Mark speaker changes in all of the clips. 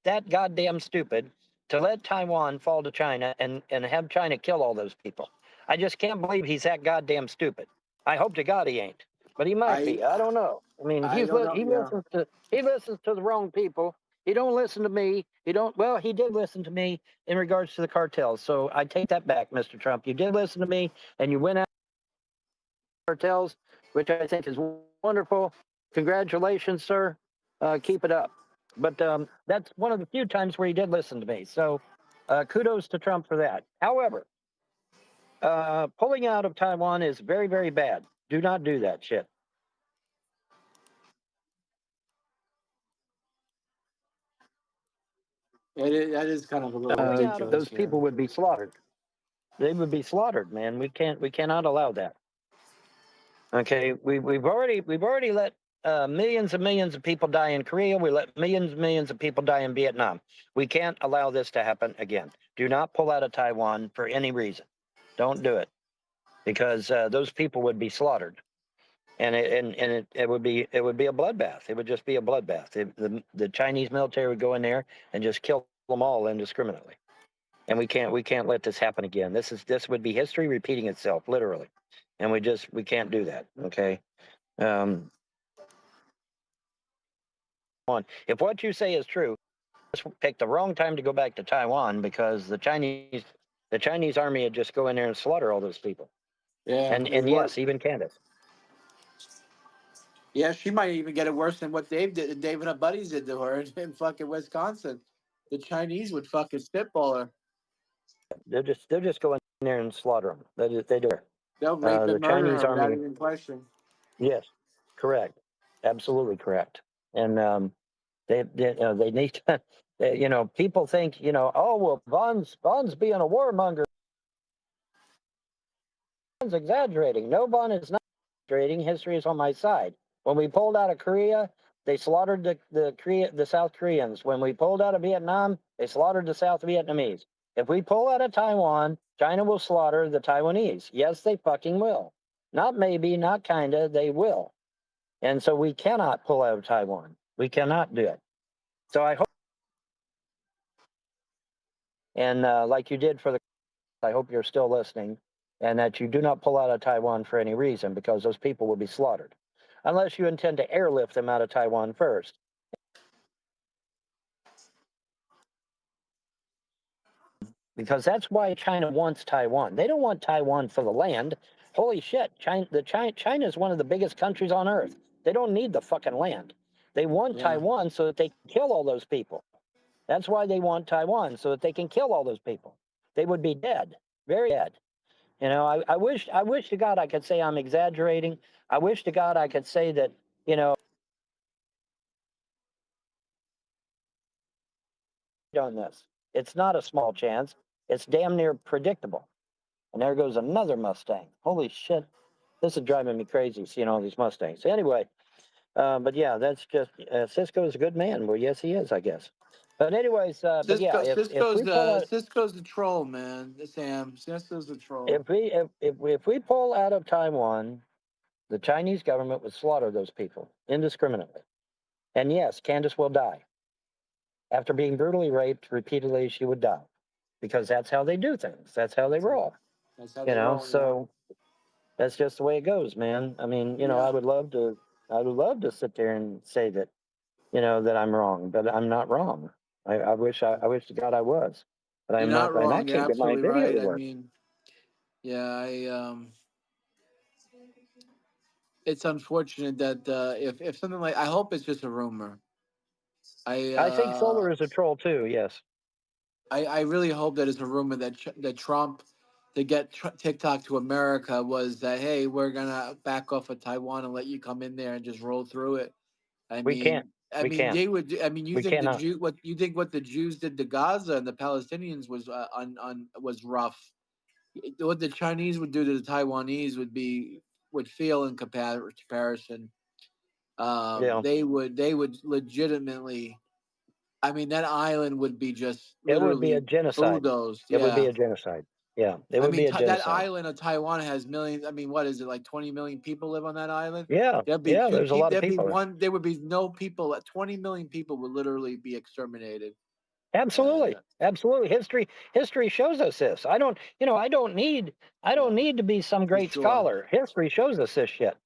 Speaker 1: that goddamn stupid to let Taiwan fall to China and have China kill all those people. I just can't believe he's that goddamn stupid. I hope to God he ain't, but he might
Speaker 2: I
Speaker 1: be. I don't know. I mean,
Speaker 2: I don't know.
Speaker 1: he
Speaker 2: Yeah.
Speaker 1: listens to the wrong people. He don't listen to me. He don't. Well, he did listen to me in regards to the cartels. So I take that back, Mr. Trump. You did listen to me, and you went out cartels, which I think is wonderful. Congratulations, sir. Keep it up. But that's one of the few times where he did listen to me. So kudos to Trump for that. However, pulling out of Taiwan is very, very bad. Do not do that shit.
Speaker 2: That is kind of a little
Speaker 1: Pulling out of
Speaker 2: ridiculous.
Speaker 1: those
Speaker 2: Yeah.
Speaker 1: people would be slaughtered. They would be slaughtered, man. We cannot allow that. Okay, we've already let millions and millions of people die in Korea. We let millions and millions of people die in Vietnam. We can't allow this to happen again. Do not pull out of Taiwan for any reason. Don't do it, because those people would be slaughtered, and it would be a bloodbath. It would just be a bloodbath. The Chinese military would go in there and just kill them all indiscriminately. And we can't let this happen again. This would be history repeating itself, literally, and we can't do that. Okay. Um, if what you say is true, just pick the wrong time to go back to Taiwan, because the Chinese army would just go in there and slaughter all those people.
Speaker 2: Yeah.
Speaker 1: And yes, even Candace.
Speaker 2: Yeah, she might even get it worse than what Dave and her buddies did to her in fucking Wisconsin. The Chinese would fucking spitball her.
Speaker 1: They'll just go in there and slaughter them. They do.
Speaker 2: They'll rape
Speaker 1: The
Speaker 2: and murder
Speaker 1: Chinese
Speaker 2: her without
Speaker 1: army.
Speaker 2: even question.
Speaker 1: Yes, correct, absolutely correct. And they need to. People think, oh well, Vaughn's being a warmonger. Vaughn's exaggerating. No, Vaughn is not exaggerating. History is on my side. When we pulled out of Korea, they slaughtered the South Koreans. When we pulled out of Vietnam, they slaughtered the South Vietnamese. If we pull out of Taiwan, China will slaughter the Taiwanese. Yes, they fucking will. Not maybe, not kinda, they will. And so we cannot pull out of Taiwan. We cannot do it. So I hope, and like you did for the, I hope you're still listening, and that you do not pull out of Taiwan for any reason, because those people will be slaughtered. Unless you intend to airlift them out of Taiwan first. Because that's why China wants Taiwan. They don't want Taiwan for the land. Holy shit, China is one of the biggest countries on earth. They don't need the fucking land. They want Taiwan so that they can kill all those people. That's why they want Taiwan, so that they can kill all those people. They would be dead, very dead. I wish to God I could say I'm exaggerating. I wish to God I could say that, on this. It's not a small chance. It's damn near predictable. And there goes another Mustang. Holy shit. This is driving me crazy, seeing all these Mustangs. Anyway, but yeah, that's just, Cisco is a good man. Well, yes, he is, I guess. But anyways, but yeah, if we pull out,
Speaker 2: Cisco's the troll, man. Sam. Cisco's the troll.
Speaker 1: if we pull out of Taiwan, the Chinese government would slaughter those people indiscriminately. And yes, Candace will die. After being brutally raped repeatedly, she would die, because that's how they do things. That's how they roll.
Speaker 2: That's how they roll.
Speaker 1: So that's just the way it goes, man. I mean, I would love to sit there and say that, that I'm wrong, but I'm not wrong. I wish to God I was, but I'm
Speaker 2: You're not
Speaker 1: and I
Speaker 2: wrong. You're
Speaker 1: can't get my
Speaker 2: absolutely
Speaker 1: video
Speaker 2: right.
Speaker 1: to
Speaker 2: I
Speaker 1: work.
Speaker 2: mean, it's unfortunate that if something like, I hope it's just a rumor.
Speaker 1: I think Solar is a troll too. Yes.
Speaker 2: I really hope that it's a rumor that Trump, to get TikTok to America, was that, hey, we're gonna back off of Taiwan and let you come in there and just roll through it.
Speaker 1: We can't. We can't.
Speaker 2: They would. I mean,
Speaker 1: We cannot.
Speaker 2: what the Jews did to Gaza and the Palestinians was was rough. What the Chinese would do to the Taiwanese would feel in comparison.
Speaker 1: Yeah.
Speaker 2: They would legitimately. I mean, that island would be just
Speaker 1: It would be a
Speaker 2: literally
Speaker 1: genocide.
Speaker 2: bulldozed.
Speaker 1: It would be
Speaker 2: Yeah.
Speaker 1: a genocide. Yeah. It would be a
Speaker 2: That
Speaker 1: genocide.
Speaker 2: island of Taiwan has millions. I mean, what is it, like 20 million people live on that island?
Speaker 1: Yeah.
Speaker 2: There'd be
Speaker 1: Yeah.
Speaker 2: few
Speaker 1: There's a
Speaker 2: people.
Speaker 1: lot of
Speaker 2: There'd be
Speaker 1: people.
Speaker 2: one. There would be no people. 20 million people would literally be exterminated.
Speaker 1: Absolutely, absolutely. History shows us this. I don't, I don't
Speaker 2: yeah,
Speaker 1: need to be some
Speaker 2: for
Speaker 1: great
Speaker 2: sure.
Speaker 1: scholar. History shows us this shit.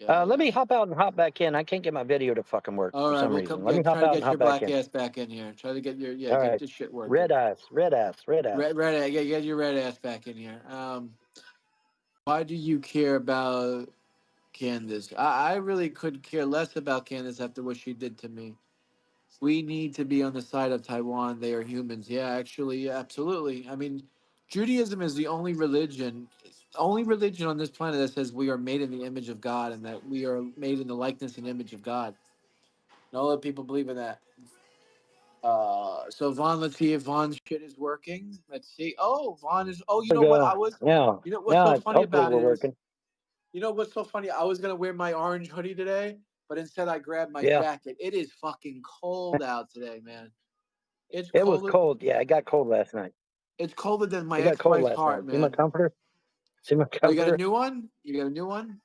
Speaker 2: Yeah,
Speaker 1: Let
Speaker 2: yeah.
Speaker 1: me hop out and hop back in. I can't get my video to fucking work
Speaker 2: All
Speaker 1: for
Speaker 2: right,
Speaker 1: some
Speaker 2: we'll
Speaker 1: reason.
Speaker 2: come
Speaker 1: Let me
Speaker 2: get
Speaker 1: hop
Speaker 2: try to
Speaker 1: out and
Speaker 2: get your
Speaker 1: hop back
Speaker 2: black
Speaker 1: in.
Speaker 2: ass back in here. Try to get your
Speaker 1: All
Speaker 2: get
Speaker 1: right.
Speaker 2: this shit
Speaker 1: Red
Speaker 2: working.
Speaker 1: ass, red ass, red ass.
Speaker 2: Get your red ass back in here. Why do you care about Candace? I really could care less about Candace after what she did to me. We need to be on the side of Taiwan. They are humans. Yeah, actually, yeah, absolutely. I mean, Judaism is the only religion on this planet that says we are made in the image of God and that we are made in the likeness and image of God. No other people believe in that. So Vaughn, let's see if Vaughn's shit is working. Let's see. Oh, Vaughn is. Oh, you
Speaker 1: We
Speaker 2: know what?
Speaker 1: go. Now,
Speaker 2: You know what's so
Speaker 1: now,
Speaker 2: funny
Speaker 1: hopefully
Speaker 2: about
Speaker 1: we're
Speaker 2: it is,
Speaker 1: working.
Speaker 2: you know what's so funny? I was gonna wear my orange hoodie today, but instead I grabbed my
Speaker 1: Yeah,
Speaker 2: jacket. It is fucking cold out today, man. It's
Speaker 1: it was
Speaker 2: colder.
Speaker 1: cold. Yeah, it got cold last night.
Speaker 2: It's colder than my
Speaker 1: It got cold
Speaker 2: ex-wife's
Speaker 1: last night.
Speaker 2: heart,
Speaker 1: See my
Speaker 2: man.
Speaker 1: comforter? See my
Speaker 2: Oh, you got a
Speaker 1: comforter?
Speaker 2: new one? You got a new one?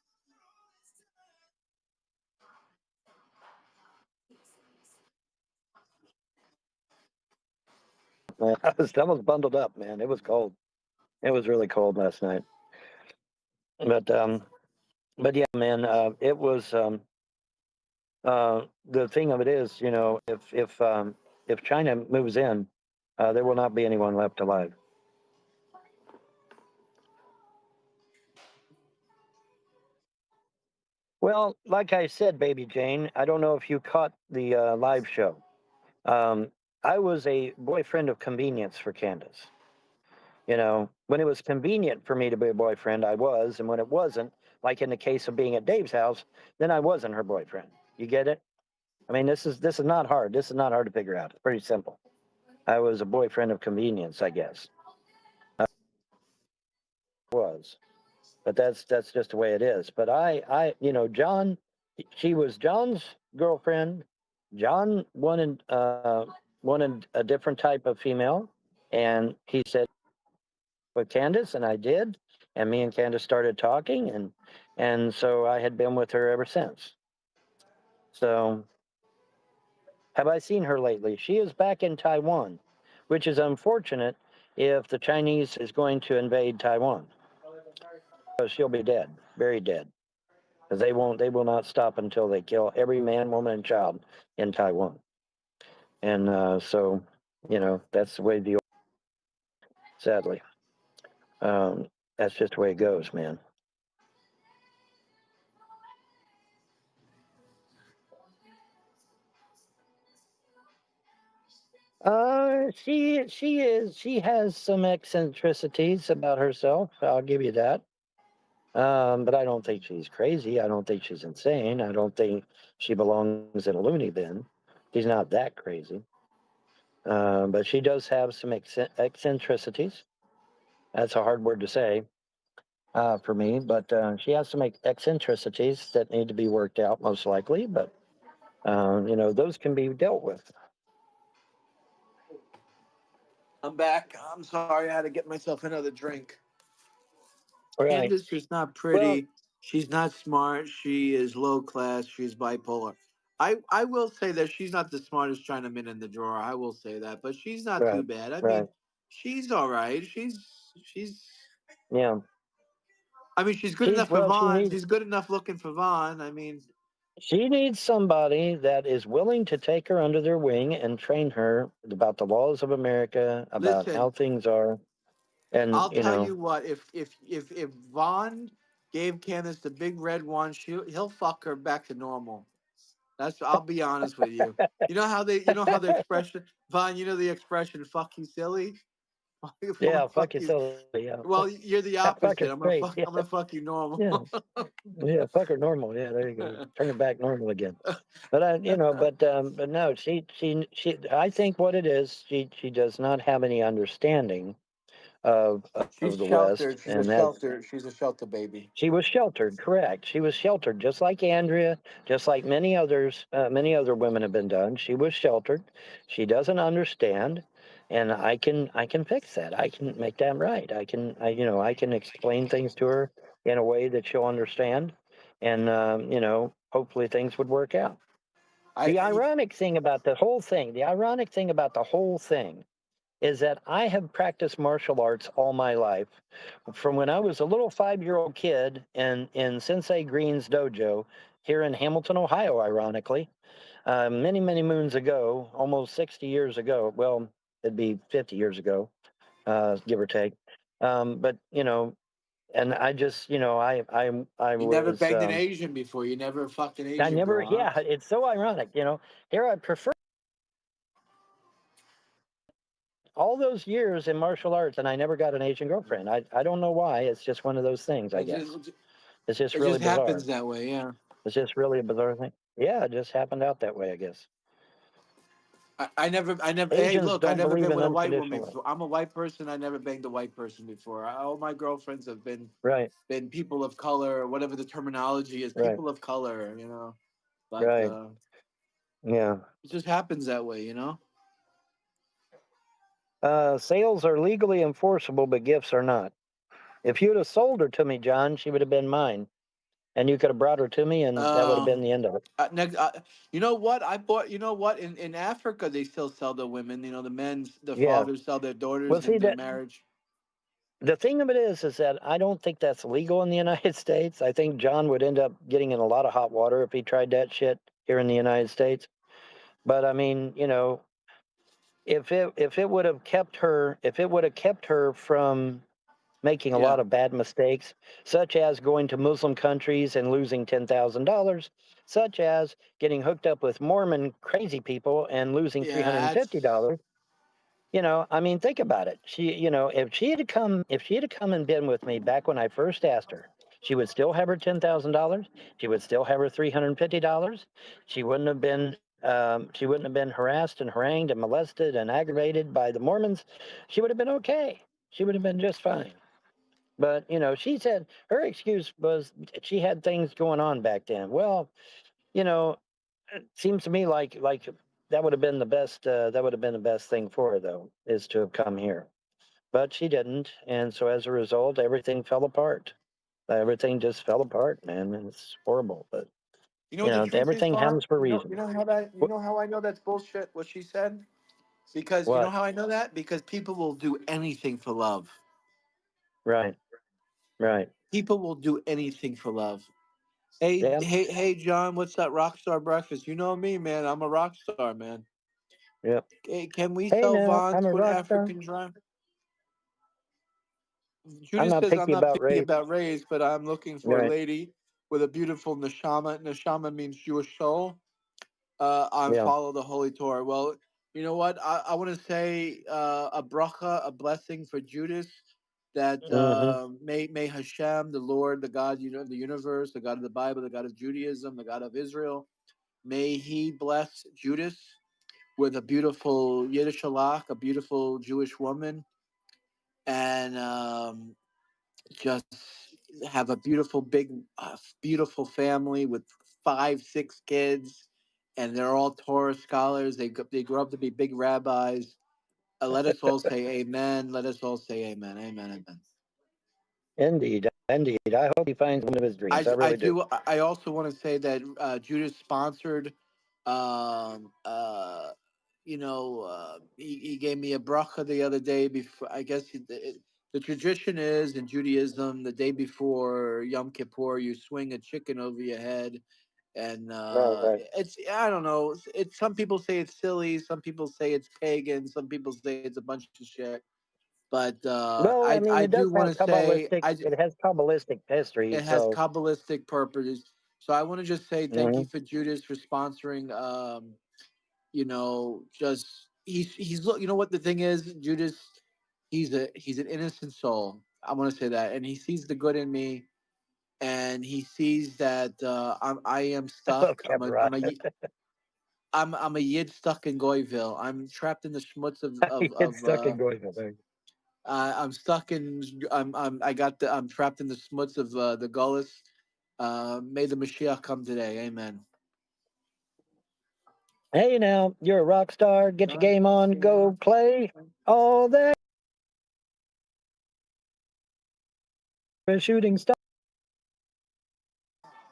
Speaker 1: Man, I was bundled up, man. It was cold. It was really cold last night. But yeah, man. It was. The thing of it is, if China moves in, there will not be anyone left alive. Well, like I said, Baby Jane, I don't know if you caught the live show. Um, I was a boyfriend of convenience for Candace. When it was convenient for me to be a boyfriend, I was, and when it wasn't, like in the case of being at Dave's house, then I wasn't her boyfriend. You get it? I mean, this is not hard. This is not hard to figure out. It's pretty simple. I was a boyfriend of convenience, I guess. Was, but that's just the way it is. But John, she was John's girlfriend. John wanted a different type of female, and he said with Candace, and I did, and me and Candace started talking, and so I had been with her ever since. So have I seen her lately? She is back in Taiwan, which is unfortunate if the Chinese is going to invade Taiwan, because she'll be dead, very dead. Because they will not stop until they kill every man, woman, and child in Taiwan. And so, that's the way sadly, that's just the way it goes, man. She has some eccentricities about herself. I'll give you that. But I don't think she's crazy. I don't think she's insane. I don't think she belongs in a loony bin. She's not that crazy. But she does have some eccentricities. That's a hard word to say for me, but she has some eccentricities that need to be worked out, most likely. But those can be dealt with.
Speaker 2: I'm back. I'm sorry, I had to get myself another drink.
Speaker 1: Right.
Speaker 2: Candace is not
Speaker 1: Well,
Speaker 2: pretty. She's not smart. She is low class. She's bipolar. I will say that she's not the smartest Chinaman in the drawer. I will say that, but she's not too
Speaker 1: right,
Speaker 2: bad. I
Speaker 1: right.
Speaker 2: mean, she's all right. She's.
Speaker 1: Yeah.
Speaker 2: I mean, she's good enough for
Speaker 1: She
Speaker 2: Vaughn.
Speaker 1: needs
Speaker 2: She's good enough looking for Vaughn. I mean,
Speaker 1: somebody that is willing to take her under their wing and train her about the laws of America, about how
Speaker 2: listen.
Speaker 1: things are, and
Speaker 2: I'll tell you what. If Vaughn gave Candace the big red one, he'll fuck her back to normal. That's. I'll be honest with you. You know how the expression Vaughn. You know the expression "fuck you silly." I'm gonna
Speaker 1: yeah,
Speaker 2: fuck
Speaker 1: fuck you
Speaker 2: you.
Speaker 1: silly. Yeah,
Speaker 2: Well, you're the
Speaker 1: fuck her
Speaker 2: opposite.
Speaker 1: straight. Yeah,
Speaker 2: I'm gonna fuck you normal.
Speaker 1: yeah, yeah, fuck her normal. Yeah, there you go. Turn it back normal again. But but no, I think what it is, she does not have any understanding
Speaker 2: She's
Speaker 1: of the West,
Speaker 2: sheltered. She's a
Speaker 1: and that
Speaker 2: shelter. She's a shelter baby.
Speaker 1: she was sheltered. Correct, she was sheltered, just like Andrea, just like many other women have been done. She was sheltered. She doesn't understand, and I can fix that. I can make that right. I can explain things to her in a way that she'll understand, and hopefully things would work out. The
Speaker 2: I
Speaker 1: ironic thing about the whole thing, is that I have practiced martial arts all my life. From when I was a little 5-year-old kid in Sensei Green's dojo here in Hamilton, Ohio, ironically, many, many moons ago, almost 60 years ago. Well, it'd be 50 years ago, give or take. But, and I just, I
Speaker 2: you never
Speaker 1: was,
Speaker 2: banged an Asian before. You never fucked an
Speaker 1: I
Speaker 2: Asian
Speaker 1: never,
Speaker 2: girl, huh?
Speaker 1: yeah, it's so ironic, here I prefer all those years in martial arts and I never got an Asian girlfriend. I don't know why. It's just one of those things, I
Speaker 2: It
Speaker 1: guess.
Speaker 2: just
Speaker 1: It's just
Speaker 2: it
Speaker 1: really
Speaker 2: just
Speaker 1: bizarre.
Speaker 2: happens that way. Yeah.
Speaker 1: It's just really a bizarre thing. Yeah, it just happened out that way, I guess.
Speaker 2: I never. Hey,
Speaker 1: Asians
Speaker 2: look, I
Speaker 1: don't
Speaker 2: never
Speaker 1: believe
Speaker 2: been
Speaker 1: in
Speaker 2: with a white woman
Speaker 1: untraditional ways.
Speaker 2: before. I'm a white person. I never banged a white person before. All my girlfriends have
Speaker 1: Right,
Speaker 2: been people of color, or whatever the terminology is,
Speaker 1: right,
Speaker 2: people of color. But
Speaker 1: right. Yeah.
Speaker 2: it just happens that way.
Speaker 1: Sales are legally enforceable, but gifts are not. If you'd have sold her to me, John, she would have been mine. And you could have brought her to me, and that would have been
Speaker 2: Um,
Speaker 1: the end of it.
Speaker 2: next, you know what? I bought. You know what? In Africa, they still sell the women. The
Speaker 1: Yeah.
Speaker 2: fathers sell their
Speaker 1: Well,
Speaker 2: daughters
Speaker 1: see,
Speaker 2: in their
Speaker 1: that
Speaker 2: marriage.
Speaker 1: the thing of it is that I don't think that's legal in the United States. I think John would end up getting in a lot of hot water if he tried that shit here in the United States. But I mean, if it would have kept her from making a
Speaker 2: Yeah,
Speaker 1: lot of bad mistakes, such as going to Muslim countries and losing $10,000, such as getting hooked up with Mormon crazy people and losing
Speaker 2: yeah. That's
Speaker 1: $350. I mean, think about it. If she had come and been with me back when I first asked her, she would still have her $10,000. She would still have her $350. She wouldn't have been harassed and harangued and molested and aggravated by the Mormons. She would have been okay. She would have been just fine. But she said her excuse was she had things going on back then. Well, you know, it seems to me like that would have been the best. That would have been the best thing for her, though, is to have come here. But she didn't, and so as a result, everything fell apart. Everything just fell apart, man, and it's horrible. But
Speaker 2: you know what the truth is,
Speaker 1: everything
Speaker 2: Vaughn.
Speaker 1: happens for a
Speaker 2: You
Speaker 1: reason.
Speaker 2: know how that. You
Speaker 1: What?
Speaker 2: know how I know that's bullshit. What she said. Because you know
Speaker 1: What?
Speaker 2: how I know that? Because people will do anything for love.
Speaker 1: Right. Right.
Speaker 2: People will do anything for love. Hey,
Speaker 1: Yeah.
Speaker 2: hey, hey, John, what's that Rockstar breakfast? You know me, man. I'm a rock star, man.
Speaker 1: Yep.
Speaker 2: Hey, can we
Speaker 1: Hey,
Speaker 2: sell
Speaker 1: now
Speaker 2: Vaughn
Speaker 1: I'm a
Speaker 2: to an
Speaker 1: rock star.
Speaker 2: African drive?
Speaker 1: I'm
Speaker 2: Judy
Speaker 1: not
Speaker 2: says I'm
Speaker 1: picky
Speaker 2: not
Speaker 1: about
Speaker 2: picky
Speaker 1: race.
Speaker 2: about race, but I'm looking for a
Speaker 1: Right.
Speaker 2: lady with a beautiful neshama. Neshama means Jewish soul. On
Speaker 1: Yeah.
Speaker 2: follow the Holy Torah. Well, you know what? I want to say a bracha, a blessing for Judas. That
Speaker 1: Mm-hmm.
Speaker 2: may Hashem, the Lord, the God, the universe, the God of the Bible, the God of Judaism, the God of Israel, may He bless Judas with a beautiful Yiddish halach, a beautiful Jewish woman, and just have a beautiful, big, beautiful family with 5, 6 kids, and they're all Torah scholars. They grow up to be big rabbis. Let us all say amen. Let us all say amen. Amen. Amen.
Speaker 1: Indeed. Indeed. I hope he finds one of his dreams. I
Speaker 2: I
Speaker 1: really do.
Speaker 2: do. I also want to say that Judas sponsored. Um, uh, he gave me a bracha the other day. Before I guess the tradition is in Judaism the day before Yom Kippur you swing a chicken over your head, and
Speaker 1: Right. Right.
Speaker 2: it's I don't know. It's some people say it's silly. Some people say it's pagan. Some people say it's a bunch of shit. But
Speaker 1: Well, I mean,
Speaker 2: I
Speaker 1: it
Speaker 2: do
Speaker 1: does
Speaker 2: want
Speaker 1: have
Speaker 2: to say
Speaker 1: Kabbalistic. It has Kabbalistic history.
Speaker 2: it has
Speaker 1: So.
Speaker 2: kabbalistic purposes. So I want to just say thank you
Speaker 1: Mhm.
Speaker 2: for Judas for sponsoring. Just he's look. You know what the thing is, Judas. He's an innocent soul. I want to say that, and he sees the good in me, and he sees that I am stuck.
Speaker 1: Okay, right.
Speaker 2: I'm a yid stuck in Goyville. I'm trapped in the schmutz
Speaker 1: It's stuck in Goiva.
Speaker 2: I'm stuck in. I'm trapped in the smuts of the gullus. May the Mashiach come today. Amen.
Speaker 1: Hey, now you're a rock star. Get your game on. Go play. All that shooting star.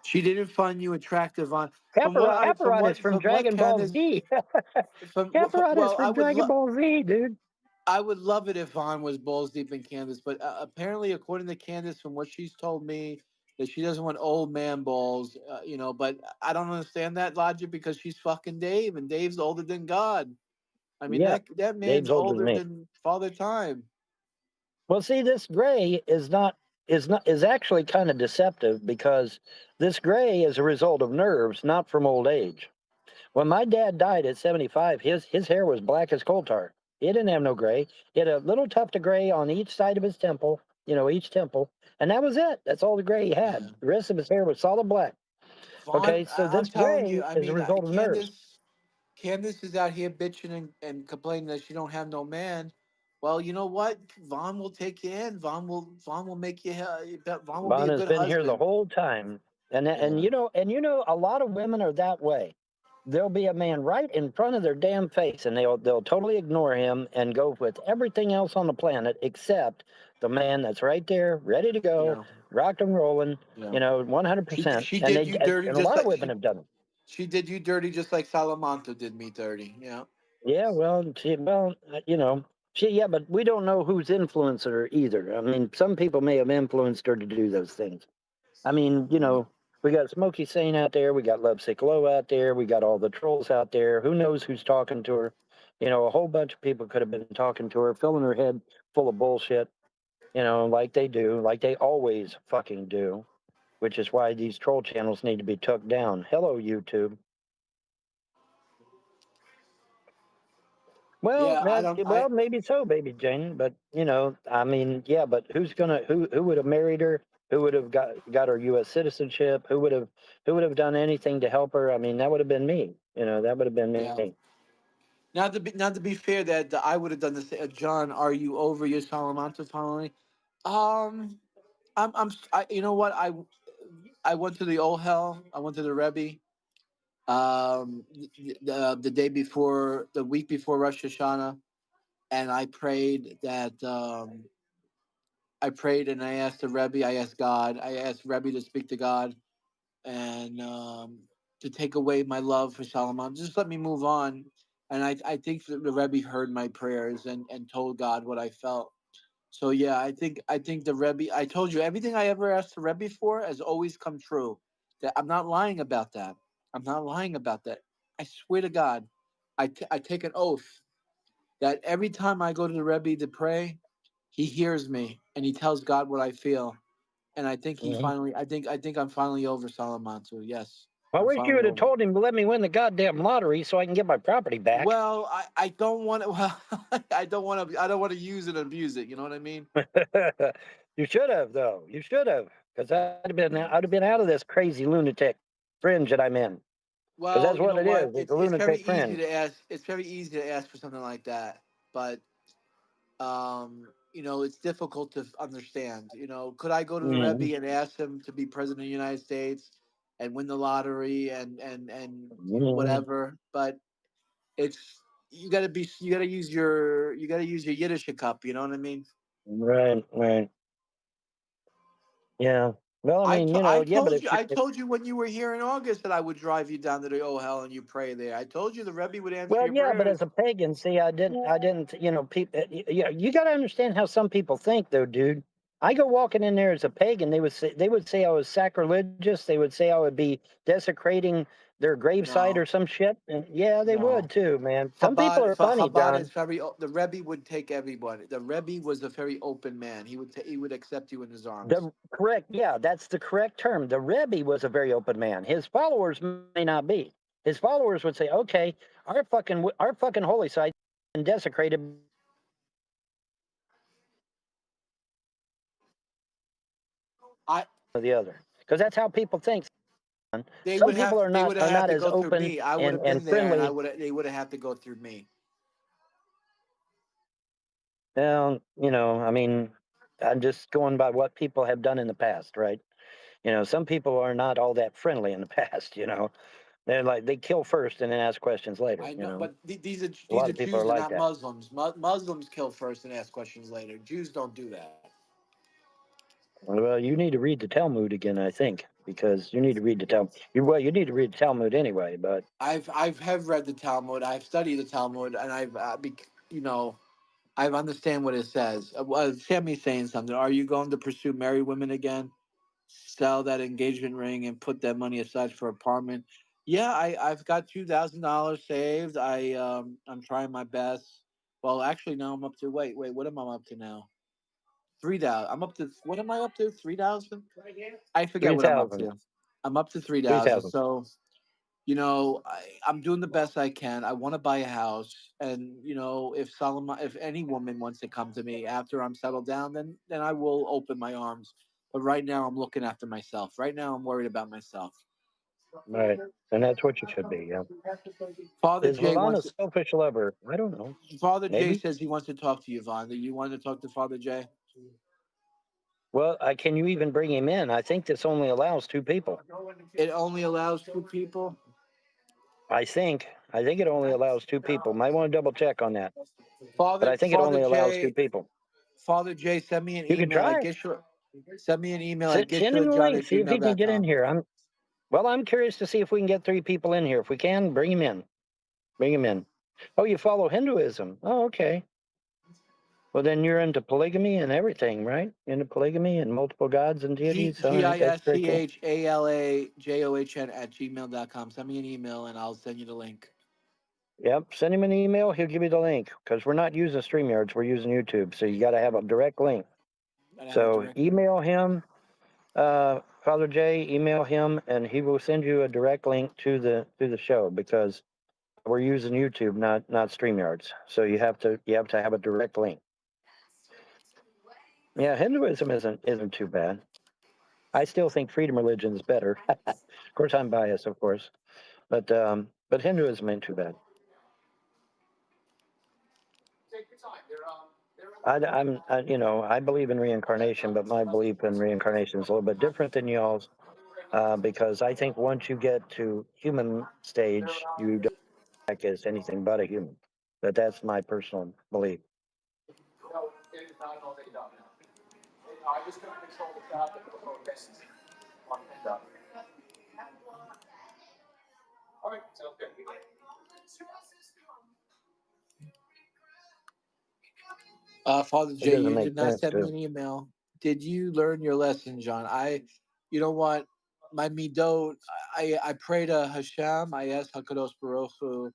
Speaker 2: She didn't find you attractive on from what I
Speaker 1: Kakarot is from
Speaker 2: from what
Speaker 1: Dragon Ball
Speaker 2: Candace
Speaker 1: Z.
Speaker 2: from
Speaker 1: Kakarot is
Speaker 2: well
Speaker 1: from Dragon Ball Z, dude.
Speaker 2: I would love it if Vaughn was balls deep in Candace, but apparently, according to Candace, from what she's told me, that she doesn't want old man balls, But I don't understand that logic because she's fucking Dave, and Dave's older than God. I mean,
Speaker 1: Yeah,
Speaker 2: that man's
Speaker 1: Dave's older than
Speaker 2: older
Speaker 1: me.
Speaker 2: than Father Time.
Speaker 1: Well, see, this gray is actually kind of deceptive because this gray is a result of nerves, not from old age. When my dad died at 75, his hair was black as coal tar. He didn't have no gray. He had a little tuft of gray on each side of his temple, each temple, and that was it. That's all the gray he
Speaker 2: Yeah,
Speaker 1: had. The rest of his hair was solid black.
Speaker 2: Vaughn,
Speaker 1: Okay, so
Speaker 2: I'm
Speaker 1: this
Speaker 2: telling you,
Speaker 1: gray
Speaker 2: I
Speaker 1: is a
Speaker 2: mean,
Speaker 1: result of nerves.
Speaker 2: Candace is out here bitching and complaining that she don't have no man. Well, you know what? Vaughn will take you in. Vaughn will make you. Vaughn will be
Speaker 1: Vaughn
Speaker 2: a
Speaker 1: has
Speaker 2: good
Speaker 1: been here the
Speaker 2: husband.
Speaker 1: whole time, and
Speaker 2: Yeah,
Speaker 1: a lot of women are that way. There'll be a man right in front of their damn face, and they'll totally ignore him and go with everything else on the planet except the man that's right there, ready to go,
Speaker 2: yeah,
Speaker 1: rock and rolling,
Speaker 2: yeah.
Speaker 1: 100%.
Speaker 2: She
Speaker 1: And
Speaker 2: did you dirty
Speaker 1: and a
Speaker 2: just
Speaker 1: lot of
Speaker 2: like
Speaker 1: women have done it.
Speaker 2: she did you dirty just like Salamanca did me dirty. Yeah,
Speaker 1: Yeah, yeah, but we don't know who's influenced her either. I mean, some people may have influenced her to do those things. I mean,
Speaker 2: yeah,
Speaker 1: we got Smokey Sane out there, we got Lovesick Low out there, we got all the trolls out there. Who knows who's talking to her? A whole bunch of people could have been talking to her, filling her head full of bullshit, like they do, like they always fucking do, which is why these troll channels need to be took down. Hello, YouTube. Well,
Speaker 2: yeah. I don't. I
Speaker 1: maybe so, baby Jane. But I mean, yeah. But who would have married her? Who would have got her U.S. citizenship? Who would have done anything to help her? I mean, that would have been me. That would have been
Speaker 2: yeah.
Speaker 1: me.
Speaker 2: Not to be fair, that I would have done this. John, are you over your Salamanca finally? Um, you know what? I went to the old hell. I went to the Rebbe. The day before, the week before Rosh Hashanah, and I prayed that. I prayed and I asked the Rebbe. I asked God. I asked Rebbe to speak to God and to take away my love for Solomon. Just let me move on. And I think that the Rebbe heard my prayers and told God what I felt. So yeah, I think the Rebbe. I told you everything I ever asked the Rebbe for has always come true. That I'm not lying about that. I'm not lying about that. I swear to God, I take an oath that every time I go to the Rebbe to pray, he hears me and he tells God what I feel. And I think he
Speaker 1: Mhm.
Speaker 2: finally. I think I'm finally over Salamanca. Yes,
Speaker 1: I
Speaker 2: I'm
Speaker 1: wish you
Speaker 2: finally
Speaker 1: would have
Speaker 2: over.
Speaker 1: told him to let me win the goddamn lottery so I can get my property back.
Speaker 2: Well, I don't want to. Well, I don't want to use it and abuse it. You know what I mean?
Speaker 1: You should have, though. You should have, because I'd have been out of this crazy lunatic fringe that I'm in. Because
Speaker 2: Well,
Speaker 1: that's
Speaker 2: you
Speaker 1: what
Speaker 2: know
Speaker 1: it
Speaker 2: what?
Speaker 1: is. It's a
Speaker 2: It's very
Speaker 1: lunatic
Speaker 2: easy
Speaker 1: fringe.
Speaker 2: to ask. It's very easy to ask for something like that, but it's difficult to understand. Could I go to the
Speaker 1: Mhm.
Speaker 2: Rebbe and ask him to be president of the United States and win the lottery and
Speaker 1: Mhm.
Speaker 2: whatever? But it's you got to use your Yiddish cup. You know what I mean?
Speaker 1: Right, right. Yeah. Well, I
Speaker 2: I,
Speaker 1: mean,
Speaker 2: to, I
Speaker 1: yeah, but
Speaker 2: told you I told you when you were here in August that I would drive you down to the oh hell and you pray there. I told you the Rebbe would answer
Speaker 1: well,
Speaker 2: your
Speaker 1: yeah, but
Speaker 2: prayers.
Speaker 1: as a pagan, see, I didn't, people, yeah, you got to understand how some people think, though, dude. I go walking in there as a pagan, they would say I was sacrilegious. They would say I would be desecrating their gravesite
Speaker 2: No,
Speaker 1: or some shit. And yeah, they
Speaker 2: no.
Speaker 1: would too, man. Some people are funny,
Speaker 2: Chabad
Speaker 1: John.
Speaker 2: is the Rebbe would take everybody. The Rebbe was a very open man. He would accept you in his arms.
Speaker 1: The correct, yeah, that's the correct term. The Rebbe was a very open man. His followers may not be. His followers would say, "Okay, our fucking holy site been desecrated
Speaker 2: I
Speaker 1: by the other," because that's how people think. Son.
Speaker 2: they
Speaker 1: Some
Speaker 2: would
Speaker 1: people
Speaker 2: have
Speaker 1: are
Speaker 2: they
Speaker 1: not
Speaker 2: would have
Speaker 1: are
Speaker 2: had
Speaker 1: not
Speaker 2: to
Speaker 1: as
Speaker 2: go through
Speaker 1: open
Speaker 2: me. I would
Speaker 1: and
Speaker 2: have
Speaker 1: and
Speaker 2: been there, and
Speaker 1: friendly.
Speaker 2: they would have had to go through me.
Speaker 1: Well, I mean, I'm just going by what people have done in the past, right? Some people are not all that friendly in the past. They're like they kill first and then ask questions later.
Speaker 2: I know, but
Speaker 1: A
Speaker 2: these
Speaker 1: lot
Speaker 2: are
Speaker 1: of people
Speaker 2: Jews.
Speaker 1: are
Speaker 2: They're
Speaker 1: like
Speaker 2: not
Speaker 1: that.
Speaker 2: Muslims. Muslims kill first and ask questions later. Jews don't do that.
Speaker 1: Well, you need to read the Talmud again, I think. because you need to read the Talmud. You need to read the Talmud anyway. But
Speaker 2: I've have read the Talmud. I've studied the Talmud, and I understand what it says. Sammy's saying something. Are you going to pursue married women again? Sell that engagement ring and put that money aside for apartment. Yeah, I've got $2,000 saved. I'm trying my best. Well, actually, now I'm up to wait. What am I up to now? 3,000. I'm up to what am I up to? 3,000. I forget
Speaker 1: three
Speaker 2: what I'm up
Speaker 1: thousand,
Speaker 2: to. I'm up to three
Speaker 1: three
Speaker 2: thousand.
Speaker 1: thousand.
Speaker 2: So I'm doing the best I can. I want to buy a house, and if any woman wants to come to me after I'm settled down, then I will open my arms. But right now, I'm looking after myself. Right now, I'm worried about myself.
Speaker 1: Right, and that's what you should be. Yeah.
Speaker 2: Father
Speaker 1: Is
Speaker 2: Jay
Speaker 1: Vaughn a
Speaker 2: wants.
Speaker 1: selfish lover? I don't know.
Speaker 2: Father Jay
Speaker 1: Maybe.
Speaker 2: says he wants to talk to you, Vaughn. Do you want to talk to Father Jay?
Speaker 1: Well, can you even bring him in? I think this only allows two people.
Speaker 2: It only allows two people.
Speaker 1: I think. I think it only allows two people. Might want to double check on that, but
Speaker 2: Father
Speaker 1: I think it
Speaker 2: Father
Speaker 1: only allows two
Speaker 2: Jay
Speaker 1: people.
Speaker 2: Father Jay, send me an
Speaker 1: You can
Speaker 2: email at
Speaker 1: try.
Speaker 2: Gishra. Send me an email at
Speaker 1: Send him the
Speaker 2: gishrajohn
Speaker 1: link.
Speaker 2: at
Speaker 1: See if he can get in
Speaker 2: gmail.com.
Speaker 1: here. I'm curious to see if we can get three people in here. If we can, bring him in. Bring him in. Oh, you follow Hinduism? Oh, okay. Well, then you're into polygamy and everything, right? Into polygamy and multiple gods and deities. All right, that's very cool.
Speaker 2: GISCHALAJOHN at gmail.com. Send me an email and I'll send you the link.
Speaker 1: Yep. Send him an email. He'll give you the link because we're not using StreamYards. We're using YouTube. So you got to have a direct link.
Speaker 2: Gotta have a
Speaker 1: So
Speaker 2: direct link.
Speaker 1: email him, Father Jay. Email him, and he will send you a direct link to the show because we're using YouTube, not StreamYards. So you have to have a direct link. Yeah, Hinduism isn't too bad. I still think freedom religion is better. Of course, I'm biased, of course, but Hinduism ain't too bad. I believe in reincarnation, but my belief in reincarnation is a little bit different than y'all's because I think once you get to human stage, you don't act as anything but a human. But that's my personal belief.
Speaker 2: Father
Speaker 1: It
Speaker 2: Jay,
Speaker 1: doesn't
Speaker 2: you
Speaker 1: make
Speaker 2: did not
Speaker 1: sense
Speaker 2: send me
Speaker 1: to.
Speaker 2: an email. Did you learn your lesson, John? You know what? My midot, I pray to Hashem. I ask Hakadosh Baruch Hu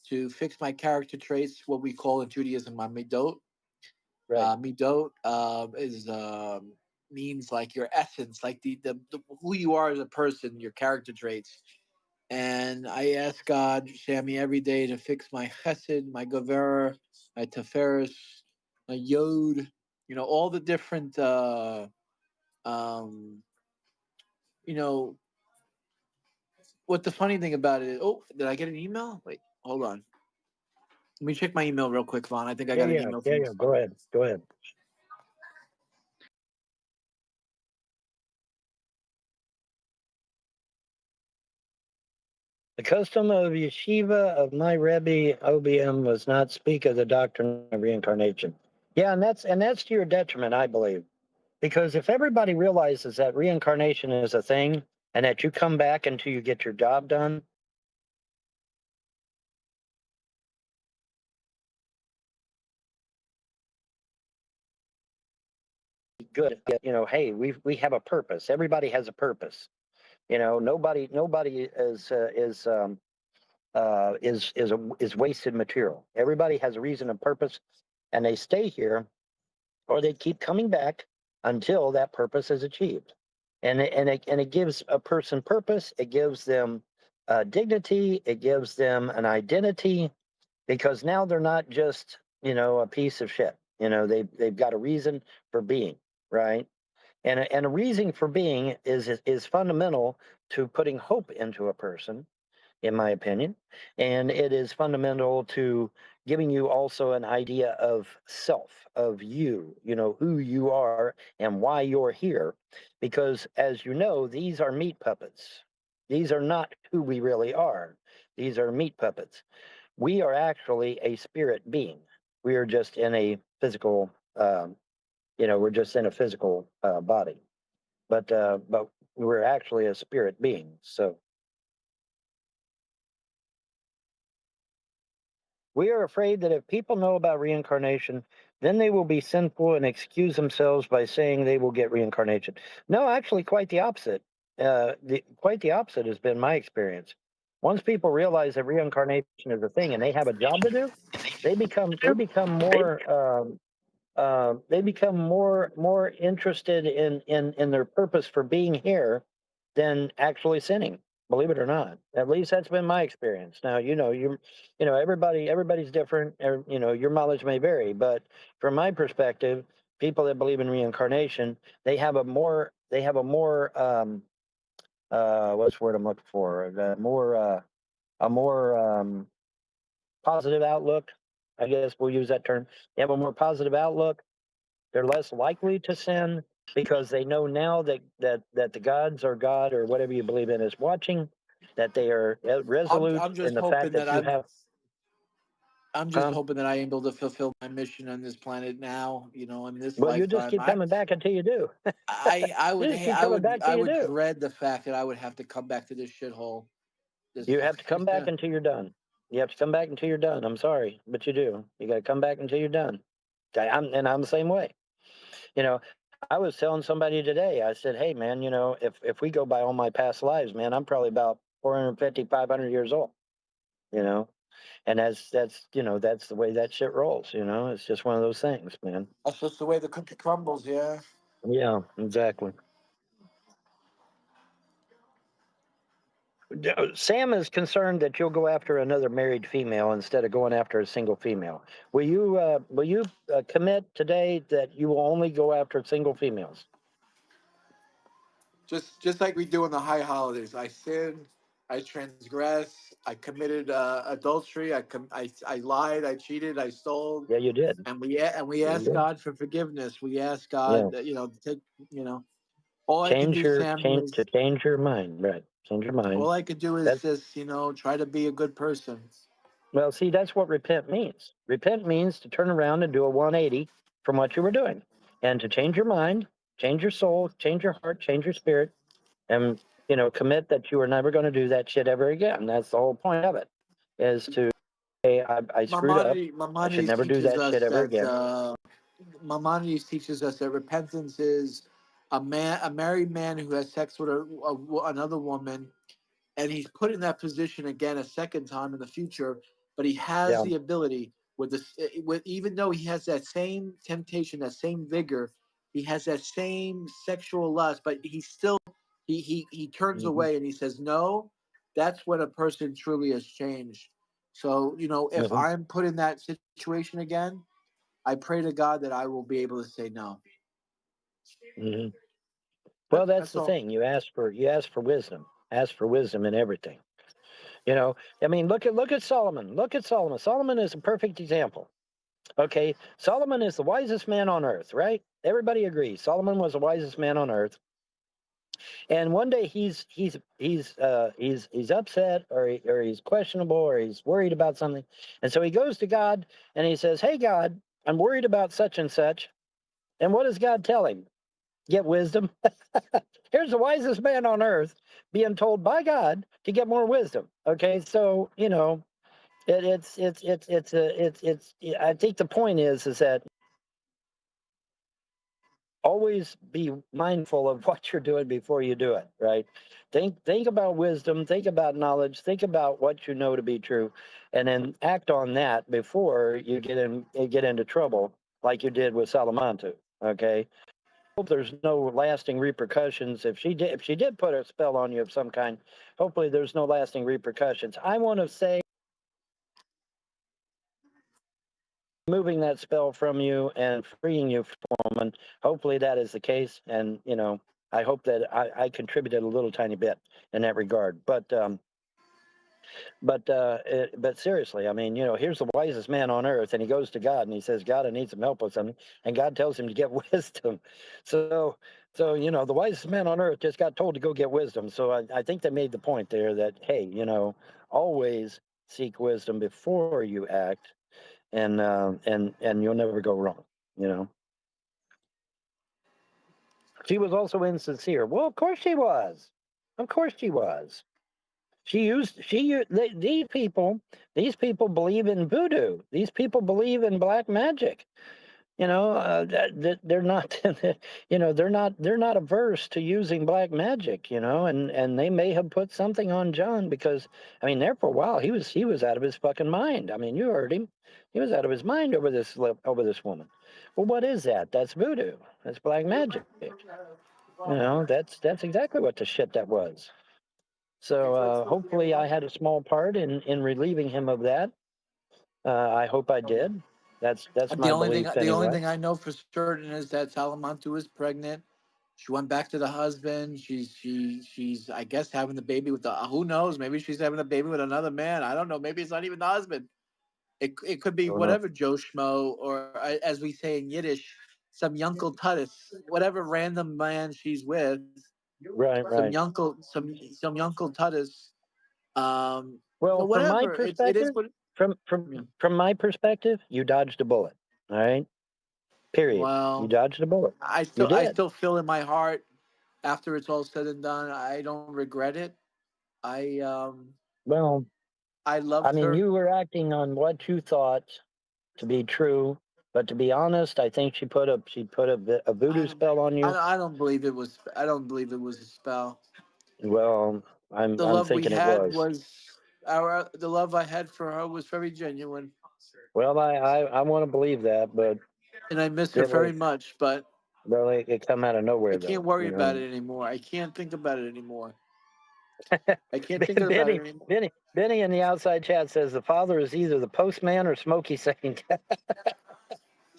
Speaker 2: to fix my character traits, what we call in Judaism my midot.
Speaker 1: Right.
Speaker 2: Midot is means like your essence, like the who you are as a person, your character traits. And I ask God, Sammy, every day to fix my chesed, my gover, my teferis, my yod, all the different, um, you know, what the funny thing about it is, oh, did I get an email? Wait, hold on. Let me check my email real quick, Vaughn. I think I
Speaker 1: Yeah,
Speaker 2: got an
Speaker 1: yeah,
Speaker 2: email
Speaker 1: yeah,
Speaker 2: from.
Speaker 1: yeah. Go ahead. Go ahead. The custom of yeshiva of my Rebbe OBM was not speak of the doctrine of reincarnation. Yeah, and that's to your detriment, I believe, because if everybody realizes that reincarnation is a thing and that you come back until you get your job done, good. Hey, we have a purpose. Everybody has a purpose. Nobody is wasted material. Everybody has a reason and purpose, and they stay here or they keep coming back until that purpose is achieved. And it gives a person purpose. It gives them dignity. It gives them an identity because now they're not just a piece of shit. They've got a reason for being, right? And a reason for being is fundamental to putting hope into a person, in my opinion. And it is fundamental to giving you also an idea of self, of who you are and why you're here. Because as you know, these are meat puppets. These are not who we really are. These are meat puppets. We are actually a spirit being. We are just in a physical, we're just in a physical body. But we're actually a spirit being. So we are afraid that if people know about reincarnation, then they will be sinful and excuse themselves by saying they will get reincarnation. No, actually, quite the opposite. Quite the opposite has been my experience. Once people realize that reincarnation is a thing and they have a job to do, they become more they become more interested in their purpose for being here than actually sinning. Believe it or not, at least that's been my experience. Now, everybody's different. Your mileage may vary, but from my perspective, people that believe in reincarnation, they have a more what's the word I'm looking for? A more positive outlook. I guess we'll use that term. They have a more positive outlook. They're less likely to sin because they know now that the gods or God or whatever you believe in is watching, that they are resolute
Speaker 2: I'm
Speaker 1: in
Speaker 2: just
Speaker 1: the fact
Speaker 2: hoping
Speaker 1: that
Speaker 2: that
Speaker 1: you have.
Speaker 2: I'm just
Speaker 1: Um,
Speaker 2: hoping that I'm able to fulfill my mission on this planet now. In this
Speaker 1: well, you just
Speaker 2: lifetime.
Speaker 1: keep coming back until you do.
Speaker 2: I would
Speaker 1: You just
Speaker 2: hey,
Speaker 1: keep coming back
Speaker 2: I
Speaker 1: till you
Speaker 2: would
Speaker 1: do.
Speaker 2: dread the fact that I would have to come back to this shithole. This
Speaker 1: You have to
Speaker 2: fucking
Speaker 1: come back until you're done. You have to come back until you're done. I'm sorry, but you do. You got to come back until you're done. I'm the same way. You know, I was telling somebody today. I said, "Hey, man, if we go by all my past lives, man, I'm probably about 450, 500 years old. You know, and that's the way that shit rolls. It's just one of those things, man.
Speaker 2: That's just the way the cookie crumbles. Yeah.
Speaker 1: Yeah, exactly. Sam is concerned that you'll go after another married female instead of going after a single female. Will you commit today that you will only go after single females?
Speaker 2: Just like we do in the high holidays. I sinned, I transgressed, I committed adultery, I lied, I cheated, I stole,
Speaker 1: Yeah, you did.
Speaker 2: and we
Speaker 1: Yeah, you
Speaker 2: ask
Speaker 1: did.
Speaker 2: God for forgiveness. We ask
Speaker 1: Yeah,
Speaker 2: God that to take you know all I can
Speaker 1: change
Speaker 2: do,
Speaker 1: your
Speaker 2: Sam,
Speaker 1: change
Speaker 2: is
Speaker 1: to change your mind, right? Change your mind.
Speaker 2: all I could do is
Speaker 1: That's
Speaker 2: just try to be a good person.
Speaker 1: Well, see, that's what repent means. Repent means to turn around and do a 180 from what you were doing, and to change your mind, change your soul, change your heart, change your spirit, and commit that you are never going to do that shit ever again. That's the whole point of it, is to say I screwed up. I should
Speaker 2: Maimonides
Speaker 1: never do
Speaker 2: teaches
Speaker 1: that shit
Speaker 2: us
Speaker 1: ever
Speaker 2: that
Speaker 1: again.
Speaker 2: Maimonides teaches us that repentance is a married man who has sex with another woman, and he's put in that position again a second time in the future. But he has
Speaker 1: Yeah.
Speaker 2: the ability with even though he has that same temptation, that same vigor, he has that same sexual lust, but he still he turns
Speaker 1: Hmm.
Speaker 2: away and he says no. That's when a person truly has changed. So if
Speaker 1: Hmm.
Speaker 2: I'm put in that situation again, I pray to God that I will be able to say no.
Speaker 1: Hmm. Well, that's
Speaker 2: That's
Speaker 1: the
Speaker 2: all.
Speaker 1: thing. You ask for wisdom. Ask for wisdom in everything. I mean, look at Solomon. Look at Solomon. Solomon is a perfect example. Okay, Solomon is the wisest man on earth, right? Everybody agrees. Solomon was the wisest man on earth. And one day he's upset, or he's questionable, or he's worried about something. And so he goes to God and he says, "Hey God, I'm worried about such and such." And what does God tell him? Get wisdom. Here's the wisest man on earth being told by God to get more wisdom. Okay, so it's I think the point is that always be mindful of what you're doing before you do it, right? Think about wisdom, think about knowledge, think about what you know to be true, and then act on that before you get into trouble like you did with Salamantu. Okay, hope there's no lasting repercussions. If she did put a spell on you of some kind, hopefully there's no lasting repercussions. I want to say moving that spell from you and freeing you from them. Hopefully that is the case, and I hope that I contributed a little tiny bit in that regard. But seriously, I mean, here's the wisest man on earth, and he goes to God and he says, "God, I need some help with something," and God tells him to get wisdom. So, the wisest man on earth just got told to go get wisdom. So I think they made the point there that, hey, always seek wisdom before you act, and you'll never go wrong. You know. She was also insincere. Well, of course she was. Of course she was. These people believe in voodoo. These people believe in black magic. They're not, they're not averse to using black magic, and they may have put something on John because, I mean, there for a while he was out of his fucking mind. I mean, you heard him. He was out of his mind over this woman. Well, what is that? That's voodoo. That's black magic. That's exactly what the shit that was. So hopefully I had a small part in relieving him of that. I hope I did. That's my belief
Speaker 2: The only
Speaker 1: anyway.
Speaker 2: thing I know for certain is that Salamantu is pregnant. She went back to the husband. She's I guess having the baby with the who knows, maybe she's having a baby with another man. I don't know. Maybe it's not even the husband. It could be
Speaker 1: I don't know.
Speaker 2: whatever Joe Schmo, or as we say in Yiddish, some Yunkel Tuttis, whatever random man she's with,
Speaker 1: Right, right.
Speaker 2: some Yunkel Tuttis. But
Speaker 1: Well, from my
Speaker 2: whatever, it is
Speaker 1: perspective,
Speaker 2: what.
Speaker 1: from from
Speaker 2: Yeah.
Speaker 1: from my perspective, you dodged a bullet. All right. Period. You
Speaker 2: Well,
Speaker 1: dodged a bullet.
Speaker 2: I
Speaker 1: You
Speaker 2: still I
Speaker 1: did.
Speaker 2: still feel in my heart after it's all said and done, I don't regret it. I um
Speaker 1: Well,
Speaker 2: I
Speaker 1: I
Speaker 2: loved
Speaker 1: mean,
Speaker 2: her.
Speaker 1: you were acting on what you thought to be true, but to be honest, I think she put a voodoo
Speaker 2: I
Speaker 1: spell on you.
Speaker 2: I don't believe it was. I don't believe it was a spell.
Speaker 1: Well, I'm
Speaker 2: The
Speaker 1: I'm
Speaker 2: love we
Speaker 1: thinking it
Speaker 2: had
Speaker 1: was.
Speaker 2: was our. The love I had for her was very genuine,
Speaker 1: Well, I want to believe that, but
Speaker 2: and I miss her
Speaker 1: it
Speaker 2: very
Speaker 1: was
Speaker 2: much. But
Speaker 1: really it come out of
Speaker 2: I
Speaker 1: nowhere
Speaker 2: can't
Speaker 1: though.
Speaker 2: worry about it anymore. I can't think about it anymore. I can't think about it
Speaker 1: Benny,
Speaker 2: anymore.
Speaker 1: Benny in the outside chat says the father is either the postman or Smokey Saint.